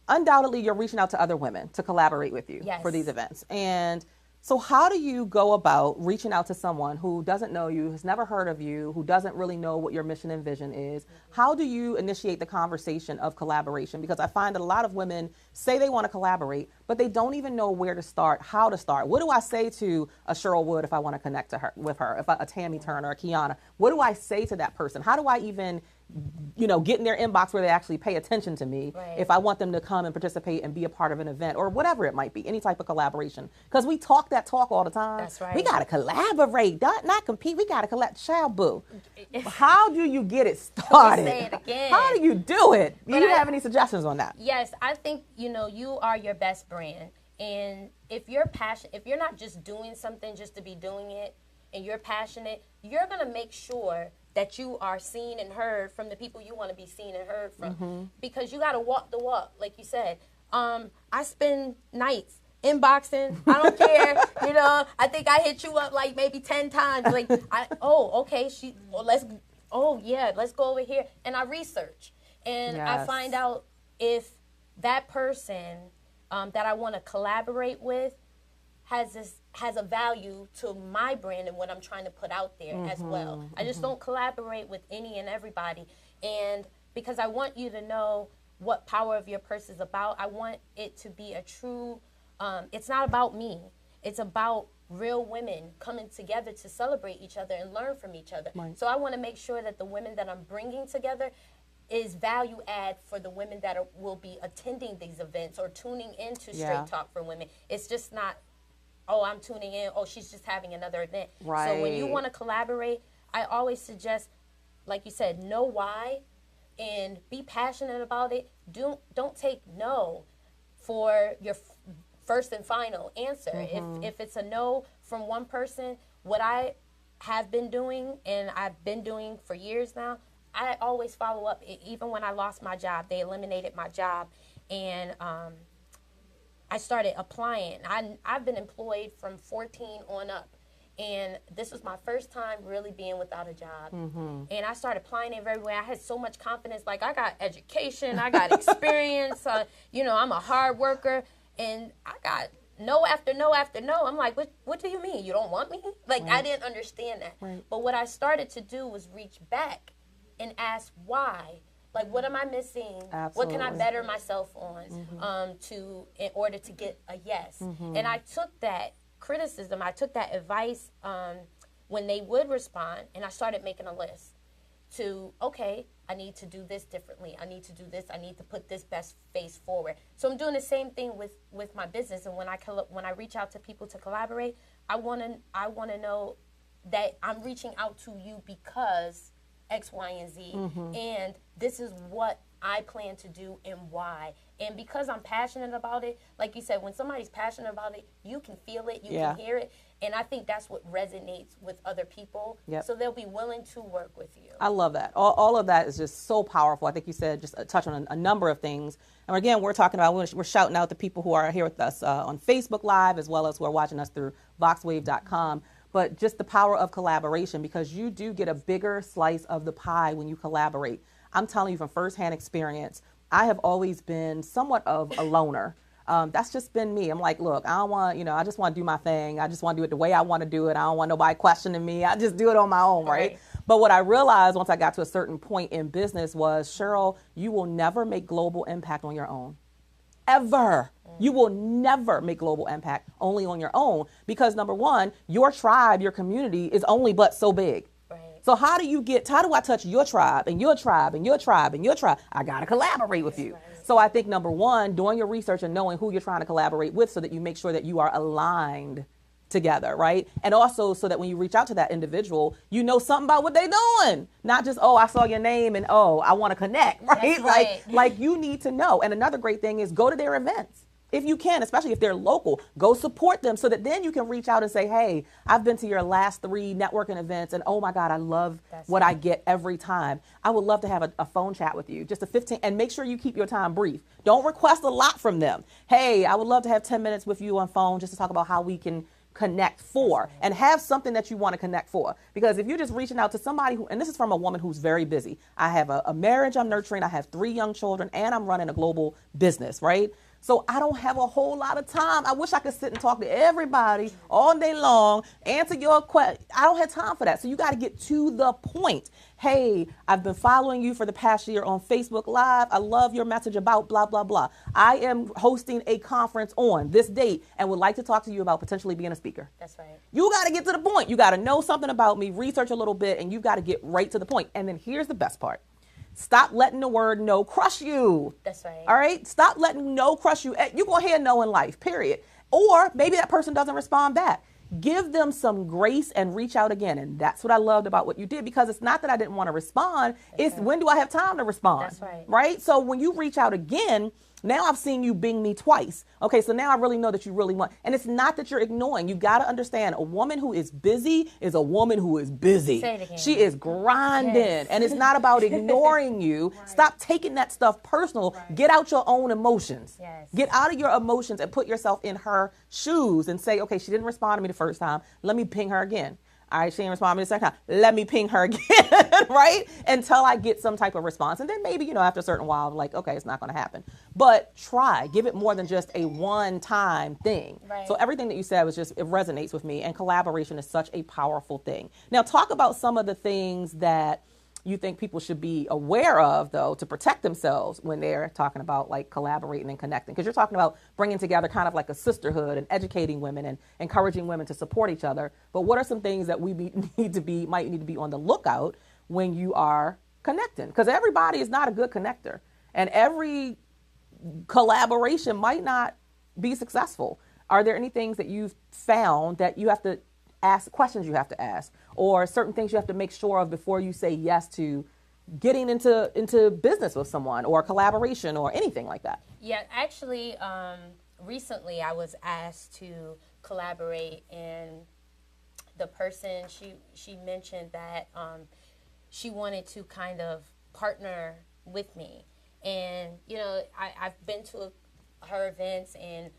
S1: undoubtedly you're reaching out to other women to collaborate with you for these events. And so how do you go about reaching out to someone who doesn't know you, has never heard of you, who doesn't really know what your mission and vision is? How do you initiate the conversation of collaboration? Because I find that a lot of women say they want to collaborate, but they don't even know where to start, how to start. What do I say to a Cheryl Wood if I want to connect with her, if a Tammy Turner, or Kiana? What do I say to that person? How do I even get in their inbox where they actually pay attention to me if I want them to come and participate and be a part of an event or whatever it might be, any type of collaboration? Because we talk that talk all the time.
S10: That's right.
S1: We got to collaborate, not compete. We got to collect. Child boo. How do you get it started?
S10: Say it again.
S1: How do you do it? Do you have any suggestions on that?
S10: Yes, I think, you are your best brand. And if you're passionate, if you're not just doing something just to be doing it, and you're passionate, you're going to make sure that you are seen and heard from the people you want to be seen and heard from. Because you got to walk the walk, like you said. I spend nights inboxing. I don't care. I think I hit you up like maybe 10 times. Like, okay, let's go over here. And I research. And I find out if that person that I want to collaborate with has a value to my brand and what I'm trying to put out there as well. I just don't collaborate with any and everybody. And because I want you to know what Power of Your Purse is about, I want it to be a true, it's not about me. It's about real women coming together to celebrate each other and learn from each other. Right. So I want to make sure that the women that I'm bringing together is value add for the women that will be attending these events or tuning into Straight Talk for Women. It's just not, I'm tuning in. She's just having another event.
S1: Right.
S10: So when you want to collaborate, I always suggest, like you said, know why and be passionate about it. Don't take no for your first and final answer. If it's a no from one person, what I have been doing and I've been doing for years now, I always follow up. Even when I lost my job, they eliminated my job, and I started applying. I've been employed from 14 on up, and this was my first time really being without a job. And I started applying everywhere. I had so much confidence, like I got education, I got experience, I'm a hard worker. And I got no after no after no. I'm like, what do you mean? You don't want me? Like, I didn't understand that. Right. But what I started to do was reach back and ask why. Like, what am I missing? Absolutely. What can I better myself on in order to get a yes? And I took that criticism, I took that advice when they would respond, and I started making a list to, okay, I need to do this differently. I need to do this. I need to put this best face forward. So I'm doing the same thing with my business. And when I reach out to people to collaborate, I want to know that I'm reaching out to you because X, Y, and Z, and this is what I plan to do and why. And because I'm passionate about it, like you said, when somebody's passionate about it, you can feel it, you can hear it, and I think that's what resonates with other people. So they'll be willing to work with you.
S1: I love that. All of that is just so powerful. I think you said just touch on a number of things. And again, we're talking about, we're shouting out the people who are here with us on Facebook Live, as well as who are watching us through voxwave.com. But just the power of collaboration, because you do get a bigger slice of the pie when you collaborate. I'm telling you from firsthand experience, I have always been somewhat of a loner. That's just been me. I'm like, look, I don't want, I just want to do my thing. I just want to do it the way I want to do it. I don't want nobody questioning me. I just do it on my own, right? But what I realized once I got to a certain point in business was, Cheryl, you will never make global impact on your own. Ever. You will never make global impact only on your own, because number one, your tribe, your community is only but so big. So how do I touch your tribe and your tribe and your tribe and your tribe? I got to collaborate with you. So I think number one, doing your research and knowing who you're trying to collaborate with so that you make sure that you are aligned together, right? And also so that when you reach out to that individual, you know something about what they're doing. Not just, oh, I saw your name and oh, I want to connect, right? Like you need to know. And another great thing is go to their events. If you can, especially if they're local, go support them so that then you can reach out and say, hey, I've been to your last 3 networking events and oh my God, I love what I get every time. I would love to have a phone chat with you, just a 15, and make sure you keep your time brief. Don't request a lot from them. Hey, I would love to have 10 minutes with you on phone just to talk about how we can connect for, and have something that you want to connect for. Because if you're just reaching out to somebody who, and this is from a woman who's very busy. I have a marriage I'm nurturing, I have 3 young children, and I'm running a global business, right? So I don't have a whole lot of time. I wish I could sit and talk to everybody all day long, answer your question. I don't have time for that. So you got to get to the point. Hey, I've been following you for the past year on Facebook Live. I love your message about blah, blah, blah. I am hosting a conference on this date and would like to talk to you about potentially being a speaker.
S10: That's right.
S1: You got to get to the point. You got to know something about me, research a little bit, and you got to get right to the point. And then here's the best part. Stop letting the word no crush you.
S10: That's right.
S1: All right? Stop letting no crush you. You're going to hear no in life, period. Or maybe that person doesn't respond back. Give them some grace and reach out again. And that's what I loved about what you did, because it's not that I didn't want to respond. It's when do I have time to respond?
S10: That's right.
S1: Right? So when you reach out again, now I've seen you bing me twice. Okay, so now I really know that you really want. And it's not that you're ignoring. You got to understand, a woman who is busy is a woman who is busy.
S10: Say it again.
S1: She is grinding. Yes. And it's not about ignoring you. Right. Stop taking that stuff personal. Right. Get out your own emotions.
S10: Yes.
S1: Get out of your emotions and put yourself in her shoes and say, okay, she didn't respond to me the first time. Let me ping her again. All right, she didn't respond to me the second time. Let me ping her again, right? Until I get some type of response. And then maybe, after a certain while, like, okay, it's not going to happen. But try. Give it more than just a one-time thing.
S10: Right.
S1: So everything that you said was just, it resonates with me. And collaboration is such a powerful thing. Now, talk about some of the things that you think people should be aware of, though, to protect themselves when they're talking about like collaborating and connecting. Because you're talking about bringing together kind of like a sisterhood and educating women and encouraging women to support each other. But what are some things that we might need to be on the lookout when you are connecting? Because everybody is not a good connector, and every collaboration might not be successful. Are there any things that you've found that you have to ask, questions you have to ask, or certain things you have to make sure of before you say yes to getting into business with someone or collaboration or anything like that?
S10: Yeah, actually, recently I was asked to collaborate, and the person, she mentioned that she wanted to kind of partner with me. And, I've been to her events, and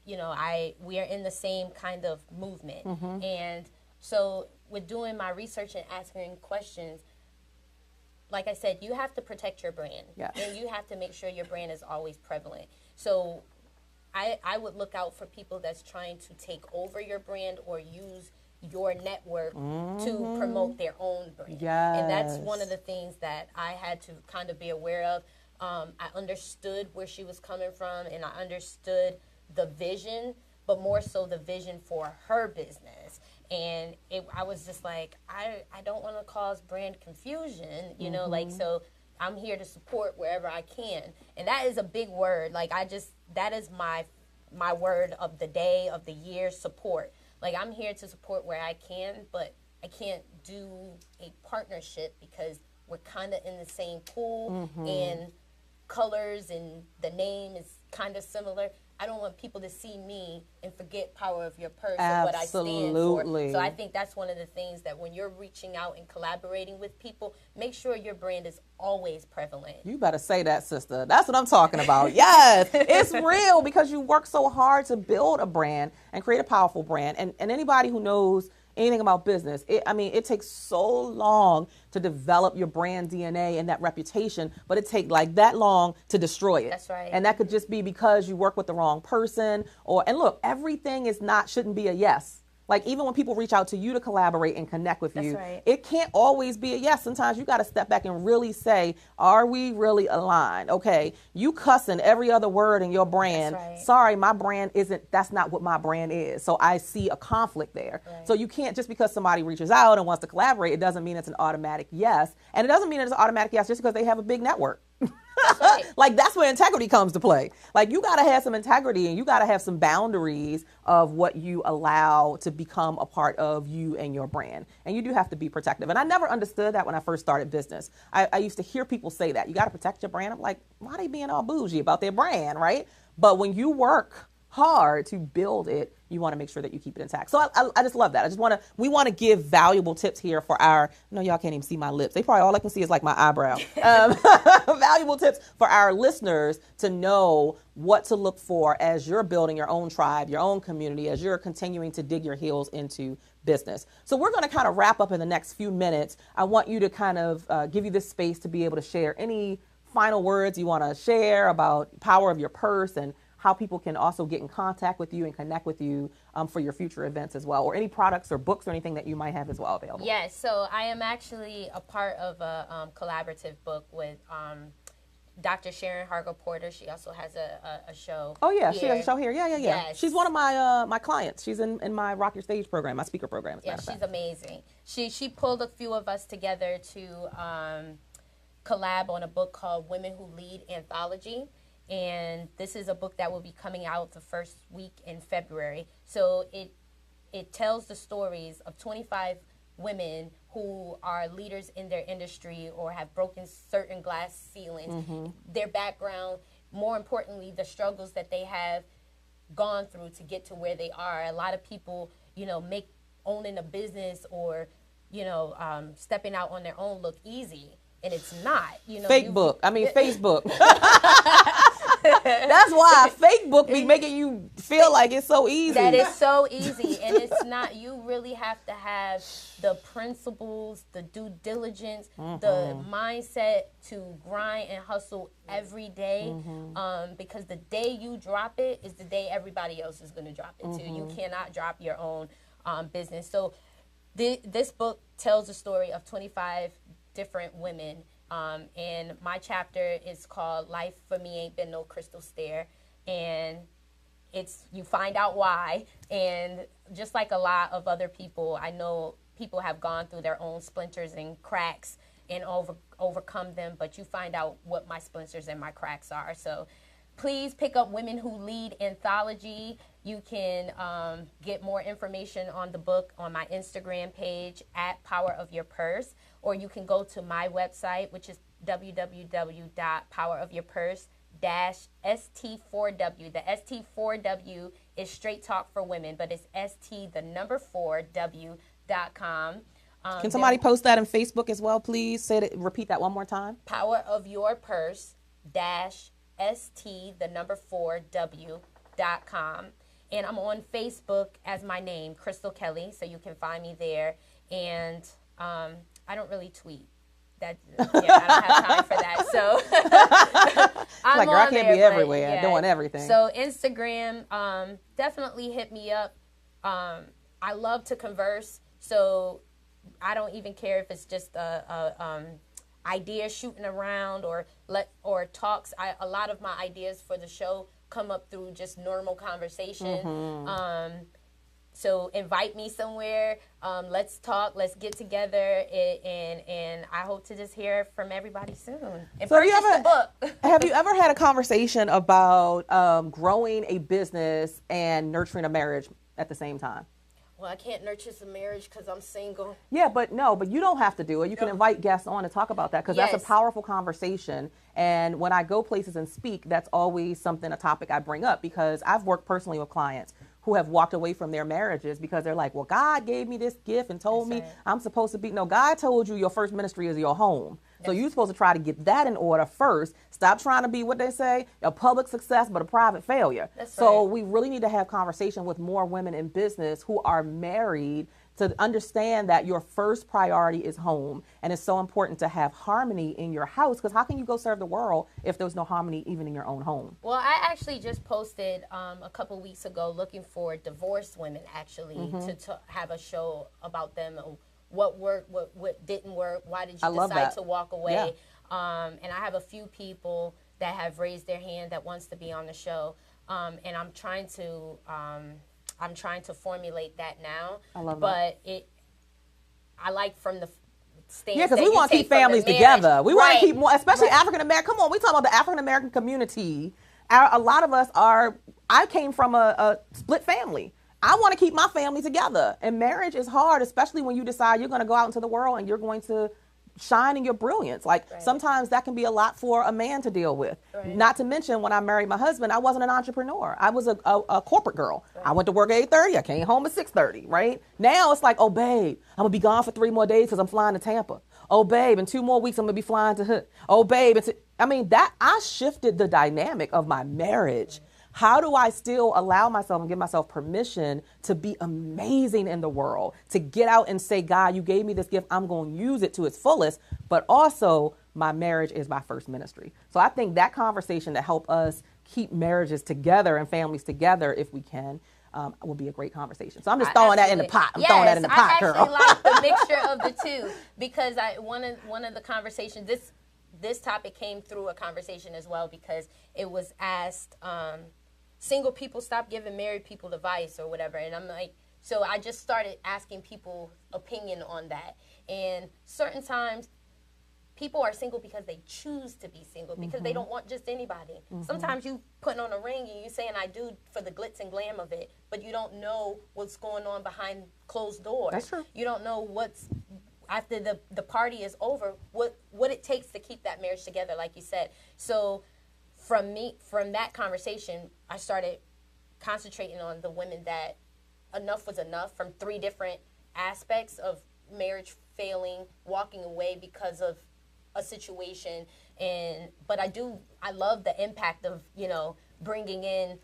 S10: we are in the same kind of movement. Mm-hmm. And so with doing my research and asking questions, like I said, you have to protect your brand.
S1: Yes.
S10: And you have to make sure your brand is always prevalent. So I would look out for people that's trying to take over your brand or use your network to promote their own brand.
S1: Yes.
S10: And that's one of the things that I had to kind of be aware of. I understood where she was coming from, and I understood the vision, but more so the vision for her business. And I was just like, I don't want to cause brand confusion, you know, like, so I'm here to support wherever I can. And that is a big word. Like, that is my word of the day, of the year, support. Like, I'm here to support where I can, but I can't do a partnership because we're kind of in the same pool and colors and the name is kind of similar. I don't want people to see me and forget Power of Your Purse and what I stand for. So I think that's one of the things that when you're reaching out and collaborating with people, make sure your brand is always prevalent.
S1: You better say that, sister. That's what I'm talking about. Yes, it's real because you work so hard to build a brand and create a powerful brand. And anybody who knows anything about business, it takes so long to develop your brand DNA and that reputation, but it takes like that long to destroy it.
S10: That's right.
S1: And that could just be because you work with the wrong person, and look, everything shouldn't be a yes. Like, even when people reach out to you to collaborate and connect with you, it can't always be a yes. Sometimes you got to step back and really say, are we really aligned? Okay, you cussing every other word in your brand. Sorry, my brand that's not what my brand is. So I see a conflict there. So you can't, just because somebody reaches out and wants to collaborate, it doesn't mean it's an automatic yes. And it doesn't mean it's an automatic yes just because they have a big network. Like, that's where integrity comes to play. Like, you got to have some integrity and you got to have some boundaries of what you allow to become a part of you and your brand. And you do have to be protective. And I never understood that when I first started business. I used to hear people say that. You got to protect your brand. I'm like, why are they being all bougie about their brand, right? But when you work hard to build it, you want to make sure that you keep it intact. So I just love that. We want to give valuable tips here for I know y'all can't even see my lips. They probably, all I can see is like my eyebrow. Valuable tips for our listeners to know what to look for as you're building your own tribe, your own community, as you're continuing to dig your heels into business. So we're going to kind of wrap up in the next few minutes. I want you to kind of give you this space to be able to share any final words you want to share about Power of Your Purse and how people can also get in contact with you and connect with you for your future events as well, or any products or books or anything that you might have as well available.
S10: Yes, so I am actually a part of a collaborative book with Dr. Sharon Hargo-Porter. She also has a show.
S1: Oh, yeah,
S10: here.
S1: she has a show here. Yeah.
S10: Yes.
S1: She's one of my clients. She's in my Rock Your Stage program, my speaker program.
S10: Yeah, she's amazing. She pulled a few of us together to collab on a book called Women Who Lead Anthology. And this is a book that will be coming out the first week in February. So it tells the stories of 25 women who are leaders in their industry or have broken certain glass ceilings, their background, more importantly, the struggles that they have gone through to get to where they are. A lot of people, make owning a business or, stepping out on their own look easy. And it's not,
S1: Facebook. That's why Facebook be making you feel like it's so easy.
S10: That is so easy, and it's not. You really have to have the principles, the due diligence, the mindset to grind and hustle every day, because the day you drop it is the day everybody else is going to drop it too. You cannot drop your own business. So this book tells the story of 25 different women, and my chapter is called Life for Me Ain't Been No Crystal Stair, and you find out why. And just like a lot of other people, I know people have gone through their own splinters and cracks and overcome them, but you find out what my splinters and my cracks are. So please pick up Women Who Lead Anthology. You can get more information on the book on my Instagram page at Power of Your Purse, or you can go to my website, which is www.powerofyourpurse-ST4W. The ST4W is Straight Talk for Women, but it's ST4W.com.
S1: Can somebody post that on Facebook as well, please? Repeat that one more time.
S10: Power of Your Purse-ST4W.com. And I'm on Facebook as my name, Crystal Kelly, so you can find me there. And I don't really tweet. I don't have time for that. So I'm
S1: like, girl, I can't
S10: there,
S1: be everywhere doing everything.
S10: So Instagram, definitely hit me up. I love to converse, so I don't even care if it's just ideas shooting around or talks. A lot of my ideas for the show come up through just normal conversation. So invite me somewhere. Let's talk. Let's get together, and I hope to just hear from everybody soon. And
S1: so
S10: purchase the book.
S1: Have you ever had a conversation about growing a business and nurturing a marriage at the same time?
S10: Well, I can't nurture a marriage because I'm single.
S1: Yeah, but you don't have to do it. You can invite guests on to talk about that because that's a powerful conversation. And when I go places and speak, that's always a topic I bring up because I've worked personally with clients who have walked away from their marriages because they're like, well, God gave me this gift and told me I'm supposed to be. No, God told you your first ministry is your home. So you're supposed to try to get that in order first. Stop trying to be what they say, a public success, but a private failure. So we really need to have conversation with more women in business who are married to understand that your first priority is home. And it's so important to have harmony in your house because how can you go serve the world if there's no harmony even in your own home?
S10: Well, I actually just posted a couple weeks ago looking for divorced women actually to have a show about them. What worked, what didn't work, why did you decide to walk away? Yeah. And I have a few people that have raised their hand that wants to be on the show. And I'm trying to formulate that now. I love that. But I like from the stance.
S1: Yeah, because we want to keep families together. We want to keep more, especially African American. Come on, we talk about the African American community. A lot of us I came from a split family. I want to keep my family together. And marriage is hard, especially when you decide you're going to go out into the world and you're going to shine in your brilliance. Like sometimes that can be a lot for a man to deal with. Not to mention when I married my husband, I wasn't an entrepreneur. I was a corporate girl. I went to work at 8:30. I came home at 6:30, right? Now it's like, oh, babe, I'm going to be gone for 3 more days because I'm flying to Tampa. Oh, babe, in 2 more weeks, I'm going to be flying to Hood. Oh, babe. I shifted the dynamic of my marriage. How do I still allow myself and give myself permission to be amazing in the world, to get out and say, God, you gave me this gift. I'm going to use it to its fullest. But also my marriage is my first ministry. So I think that conversation to help us keep marriages together and families together, if we can, will be a great conversation. So I'm just throwing that in the pot. I'm throwing that in the pot, girl.
S10: I actually like the mixture of the two because one of the conversations, this topic came through a conversation as well because it was asked, single people stop giving married people advice or whatever. And I'm like, so I just started asking people opinion on that. And certain times people are single because they choose to be single because they don't want just anybody. Sometimes you putting on a ring and you saying I do for the glitz and glam of it, but you don't know what's going on behind closed doors.
S1: That's true.
S10: You don't know what's after the party is over, what it takes to keep that marriage together, like you said. So from that conversation, I started concentrating on the women that enough was enough from 3 different aspects of marriage failing, walking away because of a situation. But I love the impact of, bringing in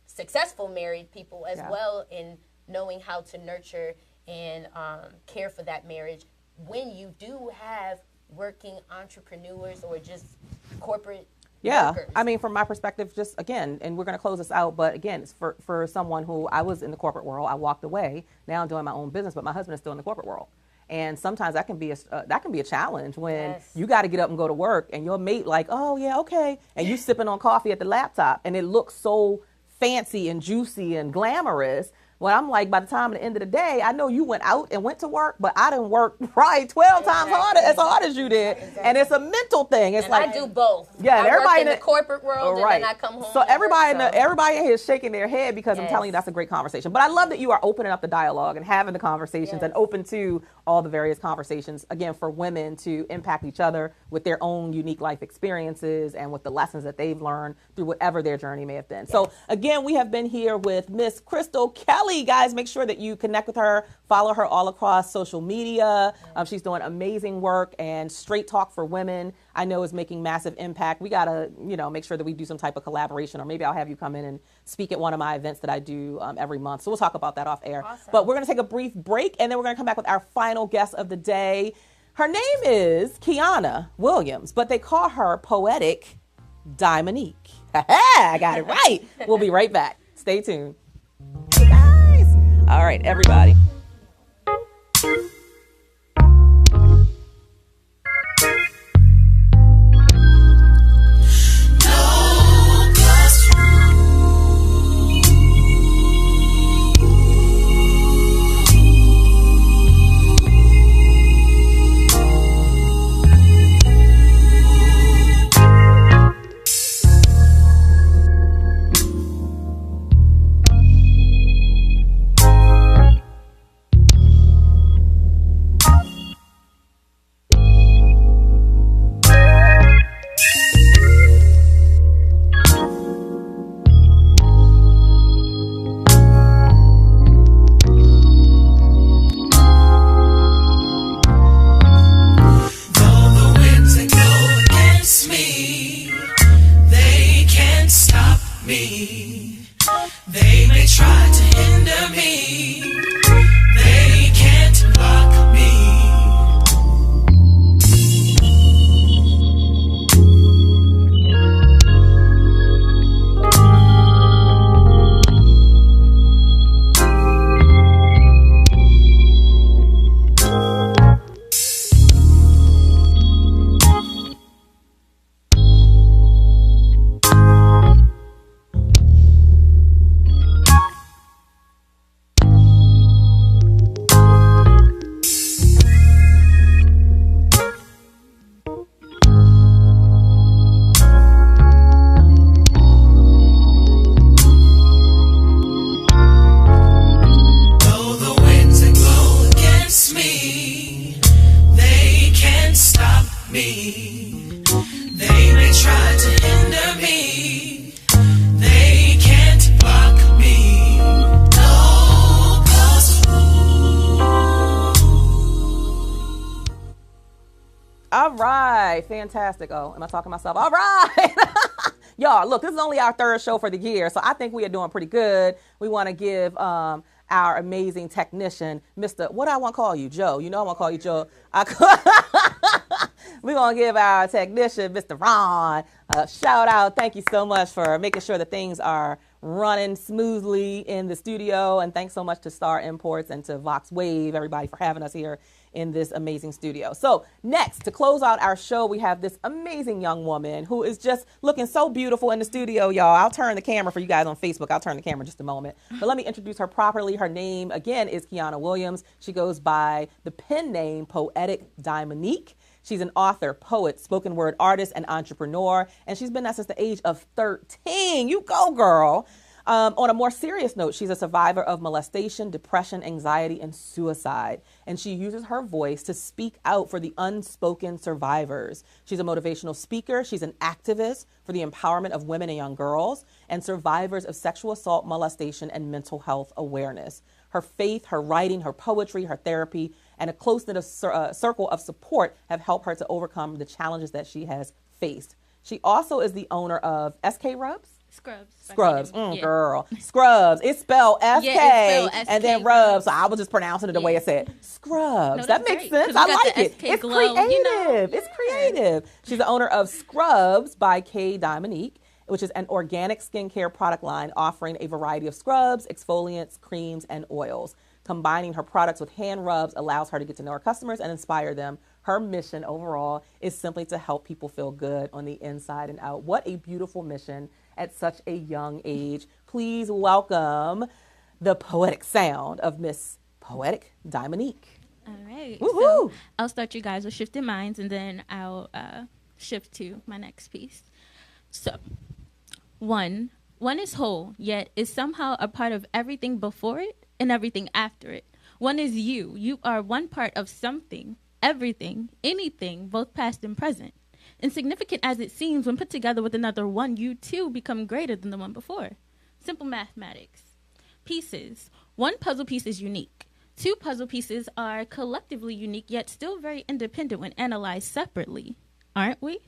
S10: successful married people as well in knowing how to nurture and care for that marriage when you do have working entrepreneurs or just corporate workers.
S1: I mean, from my perspective, just again, and we're going to close this out, but again, it's for someone who I was in the corporate world, I walked away. Now I'm doing my own business, but my husband is still in the corporate world. And sometimes that can be a challenge when you got to get up and go to work and your mate like, oh yeah, okay. And you sipping on coffee at the laptop and it looks so fancy and juicy and glamorous. Well, I'm like, by the time at the end of the day, I know you went out and went to work, but I didn't work probably 12 times harder, as hard as you did. And it's a mental thing. It's like
S10: I do both.
S1: Yeah,
S10: and everybody in the corporate world, and then I come home.
S1: So everybody in here is shaking their head because I'm telling you that's a great conversation. But I love that you are opening up the dialogue and having the conversations and open to all the various conversations, again, for women to impact each other with their own unique life experiences and with the lessons that they've learned through whatever their journey may have been. So again, we have been here with Miss Crystal Kelly. Guys, make sure that you connect with her, follow her all across social media. She's doing amazing work, and Straight Talk for Women, I know, is making massive impact. We got to, make sure that we do some type of collaboration, or maybe I'll have you come in and speak at one of my events that I do every month. So we'll talk about that off air. Awesome. But we're going to take a brief break, and then we're going to come back with our final guest of the day. Her name is Kiana Williams, but they call her Poetic Dominique. I got it right. We'll be right back. Stay tuned. Hey guys. All right, everybody. All right, fantastic. Oh, am I talking to myself? All right. Y'all, look, this is only our third show for the year, so I think we are doing pretty good. We want to give our amazing technician, Mr. What do I want to call you? Joe. You know I want to call you Joe. We're going to give our technician, Mr. Ron, a shout out. Thank you so much for making sure that things are running smoothly in the studio. And thanks so much to Star Imports and to Vox Wave, everybody, for having us here in this amazing studio. So next, to close out our show, we have this amazing young woman who is just looking so beautiful in the studio, y'all. I'll turn the camera for you guys on Facebook. I'll turn the camera in just a moment. But let me introduce her properly. Her name, again, is Kiana Williams. She goes by the pen name Poetic Dominique. She's an author, poet, spoken word artist, and entrepreneur. And she's been that since the age of 13. You go, girl. On a more serious note, she's a survivor of molestation, depression, anxiety, and suicide. And she uses her voice to speak out for the unspoken survivors. She's a motivational speaker. She's an activist for the empowerment of women and young girls and survivors of sexual assault, molestation, and mental health awareness. Her faith, her writing, her poetry, her therapy, and a close-knit circle of support have helped her to overcome the challenges that she has faced. She also is the owner of SK Rubs. Scrubs.
S11: Yeah.
S1: Girl. Scrubs. It's spelled SK,
S11: it's spelled
S1: and then Rubs. So I was just pronouncing it the way it said. Scrubs.
S11: No,
S1: that makes sense. I like it. It's
S11: glow,
S1: creative.
S11: you know?
S1: It's creative. She's the owner of Scrubs by K. Dominique, which is an organic skincare product line offering a variety of scrubs, exfoliants, creams, and oils. Combining her products with hand rubs allows her to get to know her customers and inspire them. Her mission overall is simply to help people feel good on the inside and out. What a beautiful mission at such a young age. Please welcome the poetic sound of Miss Poetic Dominique.
S11: All right.
S1: Woo-hoo.
S11: So I'll start you guys with Shifting Minds, and then I'll shift to my next piece. So, one is whole, yet is somehow a part of everything before it and everything after it. One is you. You are one part of something, everything, anything, both past and present. Insignificant as it seems, when put together with another one, you too become greater than the one before. Simple mathematics. Pieces. One puzzle piece is unique. Two puzzle pieces are collectively unique, yet still very independent when analyzed separately. Aren't we?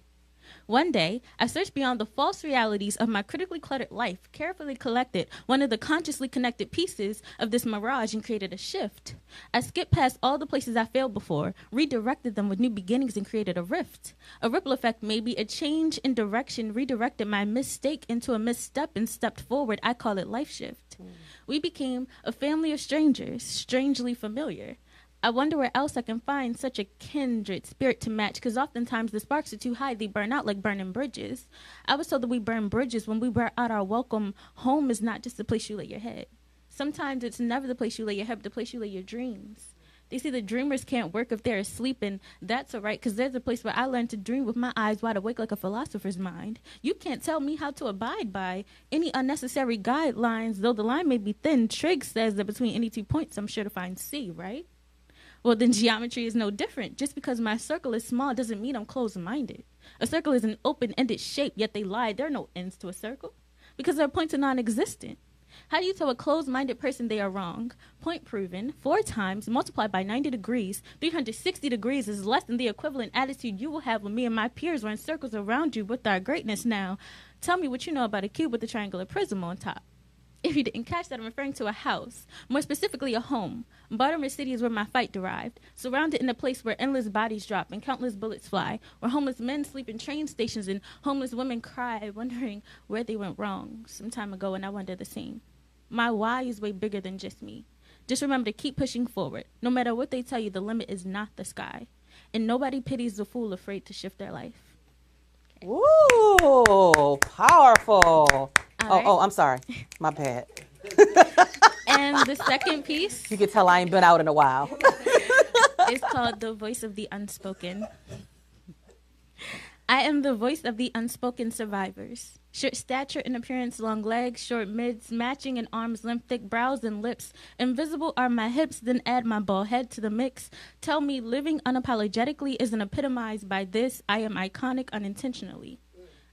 S11: One day, I searched beyond the false realities of my critically cluttered life, carefully collected one of the consciously connected pieces of this mirage and created a shift. I skipped past all the places I failed before, redirected them with new beginnings and created a rift. A ripple effect, maybe a change in direction, redirected my mistake into a misstep and stepped forward. I call it life shift. We became a family of strangers, strangely familiar. I wonder where else I can find such a kindred spirit to match, because oftentimes the sparks are too high, they burn out like burning bridges. I was told that we burn bridges when we wear out our welcome. Home is not just the place you lay your head. Sometimes it's never the place you lay your head, but the place you lay your dreams. They say the dreamers can't work if they're asleep, and that's all right, because there's a place where I learned to dream with my eyes wide awake like a philosopher's mind. You can't tell me how to abide by any unnecessary guidelines, though the line may be thin. Trigg says that between any 2 points, I'm sure to find C, right? Well, then geometry is no different. Just because my circle is small doesn't mean I'm closed-minded. A circle is an open-ended shape, yet they lie. There are no ends to a circle because their points are non-existent. How do you tell a closed-minded person they are wrong? Point proven, 4 times, multiplied by 90 degrees, 360 degrees is less than the equivalent attitude you will have when me and my peers were in circles around you with our greatness. Now, tell me what you know about a cube with a triangular prism on top. If you didn't catch that, I'm referring to a house, more specifically a home. Baltimore City is where my fight derived, surrounded in a place where endless bodies drop and countless bullets fly, where homeless men sleep in train stations and homeless women cry, wondering where they went wrong some time ago, and I wonder the same. My why is way bigger than just me. Just remember to keep pushing forward. No matter what they tell you, the limit is not the sky. And nobody pities the fool afraid to shift their life.
S1: Okay. Ooh, powerful. Oh, I'm sorry. My bad.
S11: And the second piece.
S1: You can tell I ain't been out in a while.
S11: It's called The Voice of the Unspoken. I am the voice of the unspoken survivors. Short stature and appearance, long legs, short mids, matching in arms length, thick brows and lips. Invisible are my hips, then add my bald head to the mix. Tell me living unapologetically isn't epitomized by this. I am iconic unintentionally.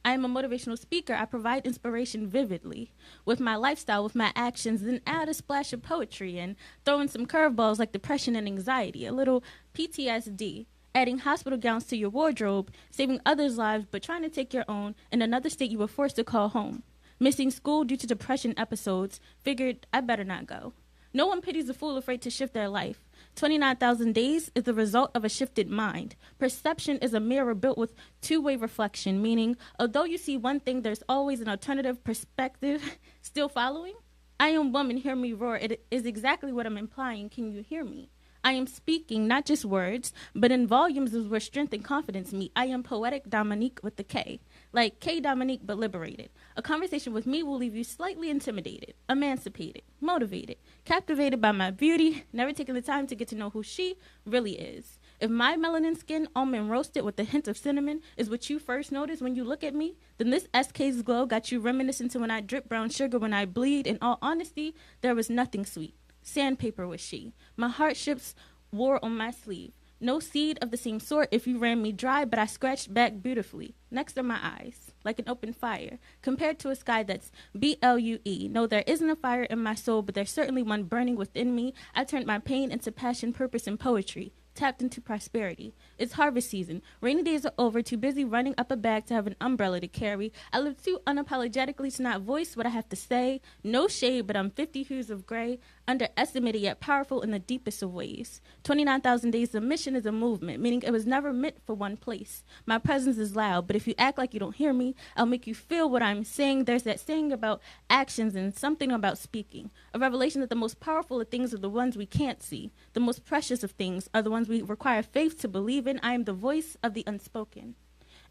S11: I am a motivational speaker. I provide inspiration vividly with my lifestyle, with my actions, then add a splash of poetry and throw in some curveballs like depression and anxiety, a little PTSD, adding hospital gowns to your wardrobe, saving others' lives but trying to take your own in another state you were forced to call home. Missing school due to depression episodes, figured I better not go. No one pities a fool afraid to shift their life. 29,000 days is the result of a shifted mind. Perception is a mirror built with two-way reflection, meaning although you see one thing, there's always an alternative perspective. Still following? I am woman, hear me roar. It is exactly what I'm implying. Can you hear me? I am speaking, not just words, but in volumes is where strength and confidence meet. I am poetic Dominique with the K. Like K Dominique, but liberated. A conversation with me will leave you slightly intimidated, emancipated, motivated, captivated by my beauty, never taking the time to get to know who she really is. If my melanin skin, almond roasted with a hint of cinnamon, is what you first notice when you look at me, then this SK's glow got you reminiscent to when I drip brown sugar when I bleed. In all honesty, there was nothing sweet. Sandpaper was she. My hardships wore on my sleeve. No seed of the same sort if you ran me dry, but I scratched back beautifully. Next are my eyes, like an open fire, compared to a sky that's BLUE. No, there isn't a fire in my soul, but there's certainly one burning within me. I turned my pain into passion, purpose, and poetry. Tapped into prosperity. It's harvest season. Rainy days are over, too busy running up a bag to have an umbrella to carry. I live too unapologetically to not voice what I have to say. No shade, but I'm 50 hues of gray, underestimated yet powerful in the deepest of ways. 29,000 days, the mission is a movement, meaning it was never meant for one place. My presence is loud, but if you act like you don't hear me, I'll make you feel what I'm saying. There's that saying about actions and something about speaking. A revelation that the most powerful of things are the ones we can't see. The most precious of things are the ones we require faith to believe in. I am the voice of the unspoken.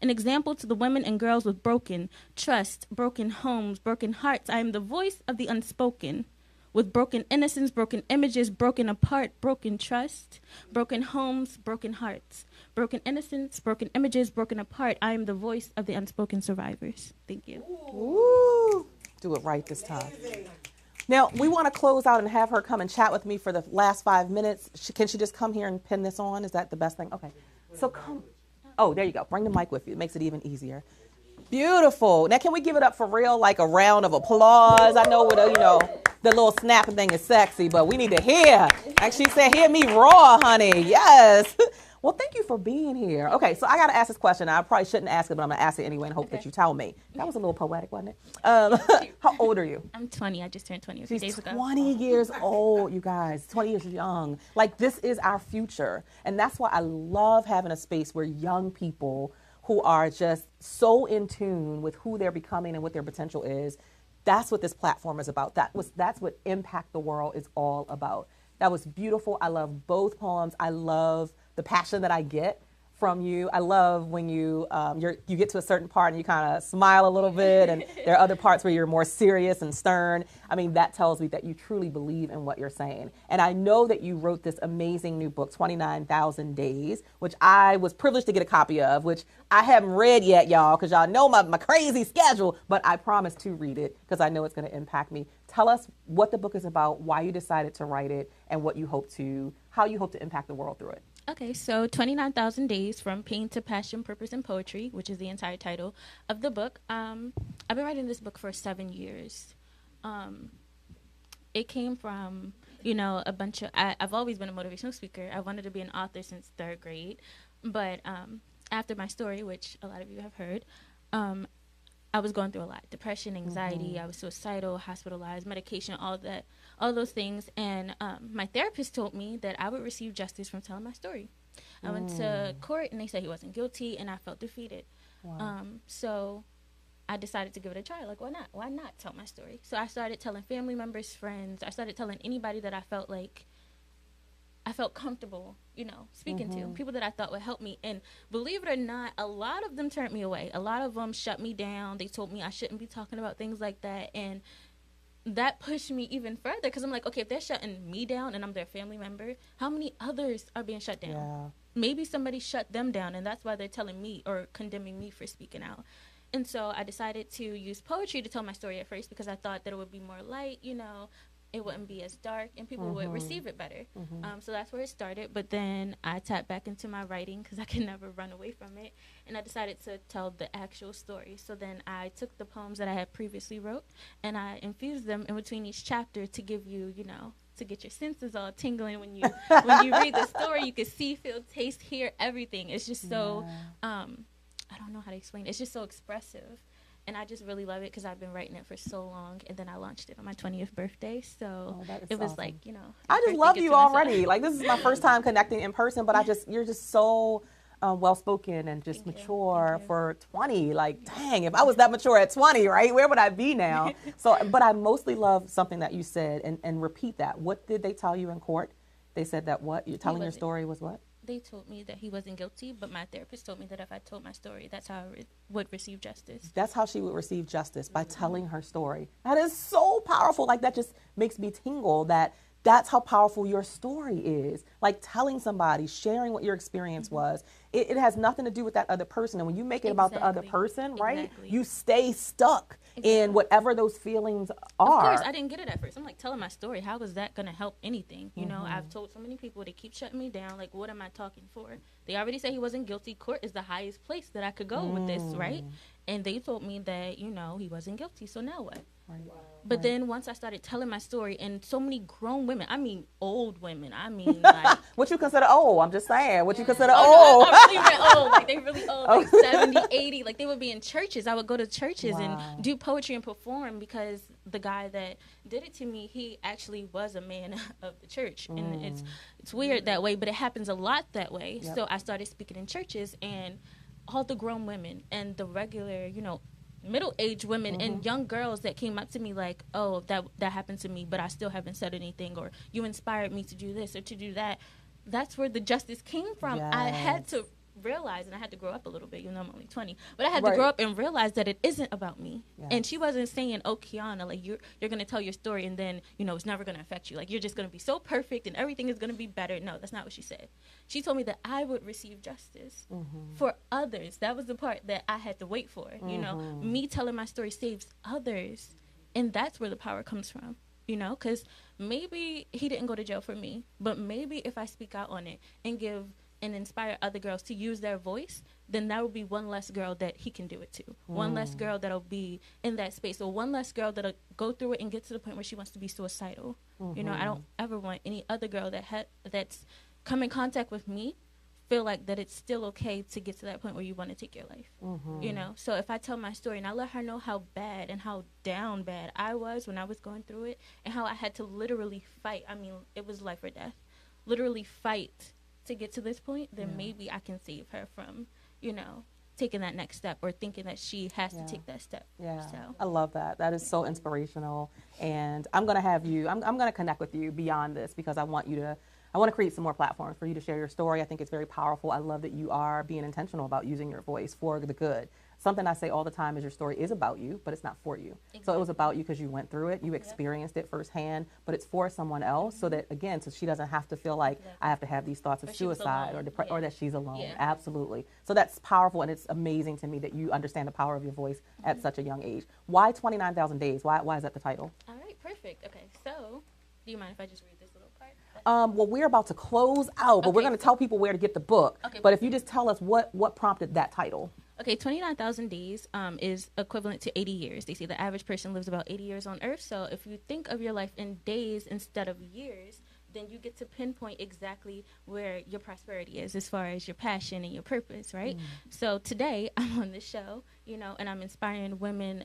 S11: An example to the women and girls with broken trust, broken homes, broken hearts. I am the voice of the unspoken. With broken innocence, broken images, broken apart, broken trust, broken homes, broken hearts, broken innocence, broken images, broken apart. I am the voice of the unspoken survivors. Thank you.
S1: Ooh. Do it right this time. Now, we want to close out and have her come and chat with me for the last 5 minutes. Can she just come here and pin this on? Is that the best thing? Okay. So come. Oh, there you go. Bring the mic with you. It makes it even easier. Beautiful. Now, can we give it up for real, like a round of applause? I know, the little snapping thing is sexy, but we need to hear. Like she said, hear me roar, honey. Yes. Well, thank you for being here. Okay, so I got to ask this question. I probably shouldn't ask it, but I'm going to ask it anyway and hope that you tell me. That was a little poetic, wasn't it? How old are you?
S11: I'm 20. I just turned 20 a few days ago.
S1: 20 years old, you guys. 20 years young. Like, this is our future. And that's why I love having a space where young people who are just so in tune with who they're becoming and what their potential is. That's what this platform is about. That's what Impact the World is all about. That was beautiful. I love both poems. I love the passion that I get from you. I love when you get to a certain part and you kind of smile a little bit, and there are other parts where you're more serious and stern. I mean, that tells me that you truly believe in what you're saying. And I know that you wrote this amazing new book, 29,000 Days, which I was privileged to get a copy of, which I haven't read yet, y'all, because y'all know my crazy schedule, but I promise to read it because I know it's going to impact me. Tell us what the book is about, why you decided to write it, and how you hope to impact the world through it.
S11: Okay, so 29,000 Days from Pain to Passion, Purpose, and Poetry, which is the entire title of the book. I've been writing this book for 7 years. It came from, a bunch of, I've always been a motivational speaker. I wanted to be an author since 3rd grade. But after my story, which a lot of you have heard, I was going through a lot. Depression, anxiety, I was suicidal, hospitalized, medication, all those things. And my therapist told me that I would receive justice from telling my story. I went to court and they said he wasn't guilty, and I felt defeated. Wow. So I decided to give it a try. Like, why not? Why not tell my story? So I started telling family members, friends. I started telling anybody that I felt comfortable, speaking to, people that I thought would help me. And believe it or not, a lot of them turned me away. A lot of them shut me down. They told me I shouldn't be talking about things like that. And that pushed me even further, because I'm like, okay, if they're shutting me down and I'm their family member, how many others are being shut down? Yeah. Maybe somebody shut them down, and that's why they're telling me or condemning me for speaking out. And so I decided to use poetry to tell my story at first, because I thought that it would be more light, it wouldn't be as dark, and people would receive it better. So that's where it started. But then I tapped back into my writing, because I can never run away from it. And I decided to tell the actual story. So then I took the poems that I had previously wrote, and I infused them in between each chapter to give you, to get your senses all tingling when you read the story. You can see, feel, taste, hear everything. It's just so, I don't know how to explain it. It's just so expressive. And I just really love it because I've been writing it for so long. And then I launched it on my 20th birthday. So it was awesome.
S1: I just love you already. Like, this is my first time connecting in person, but you're just so well-spoken and just mature for 20. Like, dang, if I was that mature at 20, right, where would I be now? But I mostly love something that you said, and repeat that. What did they tell you in court? They said that what? You're telling your story was what?
S11: They told me that he wasn't guilty, but my therapist told me that if I told my story, that's how I would receive justice.
S1: That's how she would receive justice, by telling her story. That is so powerful. Like, that just makes me tingle, that's how powerful your story is. Like, telling somebody, sharing what your experience was. It has nothing to do with that other person. And when you make it about the other person, right, you stay stuck in whatever those feelings are.
S11: Of course, I didn't get it at first. I'm like, telling my story, how is that going to help anything? I've told so many people, they keep shutting me down. Like, what am I talking for? They already say he wasn't guilty. Court is the highest place that I could go with this, right? And they told me that, he wasn't guilty. So now what? Right. Wow. But then once I started telling my story, and so many grown women, I mean old women, like...
S1: What you consider old? I'm just saying. What you consider old?
S11: No, I really meant old. Like, they really old, like 70, 80. Like, they would be in churches. I would go to churches and do poetry and perform, because the guy that did it to me, he actually was a man of the church. And it's weird that way, but it happens a lot that way. Yep. So I started speaking in churches, and all the grown women and the regular, middle-aged women and young girls that came up to me like, oh, that happened to me, but I still haven't said anything, or you inspired me to do this or to do that. That's where the justice came from. Yes. I had to realize, and I had to grow up a little bit, I'm only 20, but I had to grow up and realize that it isn't about me. Yes. And she wasn't saying, oh, Kiana, like, you're going to tell your story and then, it's never going to affect you. Like, you're just going to be so perfect and everything is going to be better. No, that's not what she said. She told me that I would receive justice for others. That was the part that I had to wait for. Me telling my story saves others. And that's where the power comes from, because maybe he didn't go to jail for me, but maybe if I speak out on it and give and inspire other girls to use their voice, then that will be one less girl that he can do it to. One less girl that'll be in that space, or one less girl that'll go through it and get to the point where she wants to be suicidal. I don't ever want any other girl that's come in contact with me feel like that it's still okay to get to that point where you want to take your life. You know, so if I tell my story and I let her know how bad and how down bad I was when I was going through it, and how I had to literally fight. I mean, it was life or death. Literally fight to get to this point, then maybe I can save her from, you know, taking that next step or thinking that she has to take that step. So
S1: I love that. That is so inspirational. And I'm going to have you, I'm going to connect with you beyond this, because I want to create some more platforms for you to share your story. I think it's very powerful. I love that you are being intentional about using your voice for the good. Something I say all the time is your story is about you, but it's not for you. Exactly. So it was about you because you went through it, you experienced it firsthand, but it's for someone else, so that, again, so she doesn't have to feel like I have to have these thoughts of suicide or that she's alone. Absolutely. So that's powerful, and it's amazing to me that you understand the power of your voice at such a young age. Why 29,000 days? Why is that the title?
S11: All right, perfect. Okay, so do you mind if I just read this little part?
S1: Well, we're about to close out, but we're going to tell people where to get the book. But if you just tell us what prompted that title.
S11: Okay, 29,000 days is equivalent to 80 years. They say the average person lives about 80 years on Earth. So if you think of your life in days instead of years, then you get to pinpoint exactly where your prosperity is as far as your passion and your purpose, right? So today I'm on this show, you know, and I'm inspiring women,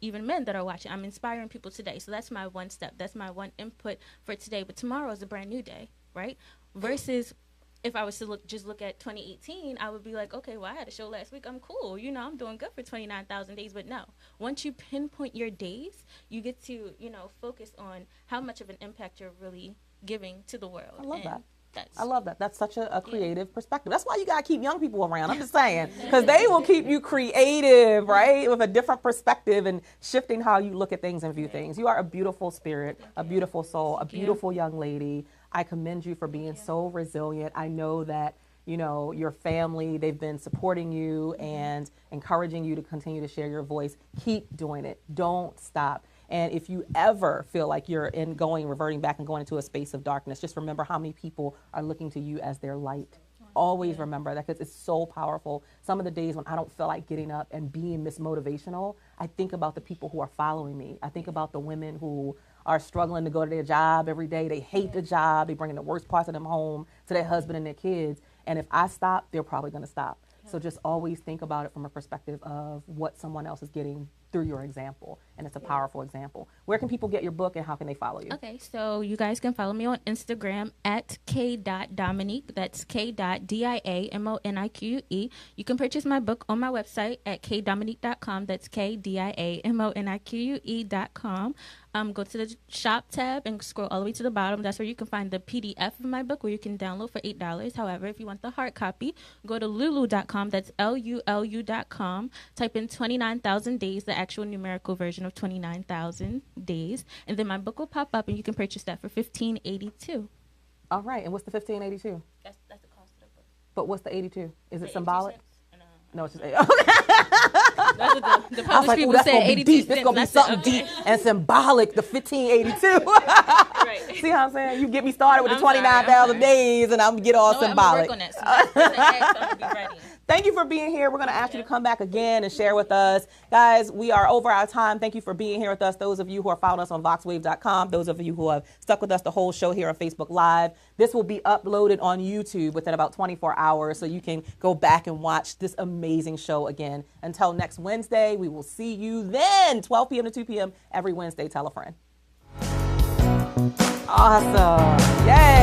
S11: even men that are watching. I'm inspiring people today. So that's my one step. That's my one input for today. But tomorrow is a brand new day, right? Versus if I was to look at 2018, I would be like, okay, well, I had a show last week. I'm cool. You know, I'm doing good for 29,000 days. But no, once you pinpoint your days, you get to, you know, focus on how much of an impact you're really giving to the world.
S1: I love that. I love that. That's such a creative perspective. That's why you got to keep young people around. I'm just saying, because they will keep you creative, right? With a different perspective and shifting how you look at things and view things. You are a beautiful spirit, a beautiful soul, a beautiful young lady. I commend you for being so resilient. I know that, you know, your family, they've been supporting you and encouraging you to continue to share your voice. Keep doing it. Don't stop. And if you ever feel like you're reverting back and going into a space of darkness, just remember how many people are looking to you as their light. Always remember that, because it's so powerful. Some of the days when I don't feel like getting up and being mismotivational, I think about the people who are following me. I think about the women who are struggling to go to their job every day. They hate the job. They bring the worst parts of them home to their husband and their kids. And if I stop, they're probably going to stop. So just always think about it from a perspective of what someone else is getting through your example. And it's a powerful example. Where can people get your book, and how can they follow you?
S11: Okay, so you guys can follow me on Instagram at k.dominique. That's k.diamonique. You can purchase my book on my website at kdominique.com. That's kdiamonique.com. Go to the shop tab and scroll all the way to the bottom. That's where you can find the PDF of my book, where you can download for $8. However, if you want the hard copy, go to lulu.com. That's lulu.com. Type in 29,000 days, the actual numerical version of 29,000 days, and then my book will pop up, and you can purchase that for $15.82.
S1: All right, and what's the $15.82?
S11: That's the cost of the book.
S1: But what's the 82? Is it symbolic? No, it's just
S11: That's what the published people said. 82 cents.
S1: It's gonna be something deep and symbolic. The 1582.
S11: Right.
S1: See how I'm saying? You get me started with the 29,000 days, and I'm get all symbolic.
S11: I'm gonna work on that. So I'm be ready.
S1: Thank you for being here. We're going to ask you to come back again and share with us. Guys, we are over our time. Thank you for being here with us. Those of you who are following us on voxwave.com, those of you who have stuck with us the whole show here on Facebook Live, this will be uploaded on YouTube within about 24 hours, so you can go back and watch this amazing show again. Until next Wednesday, we will see you then, 12 p.m. to 2 p.m. every Wednesday. Tell a friend. Awesome. Yay.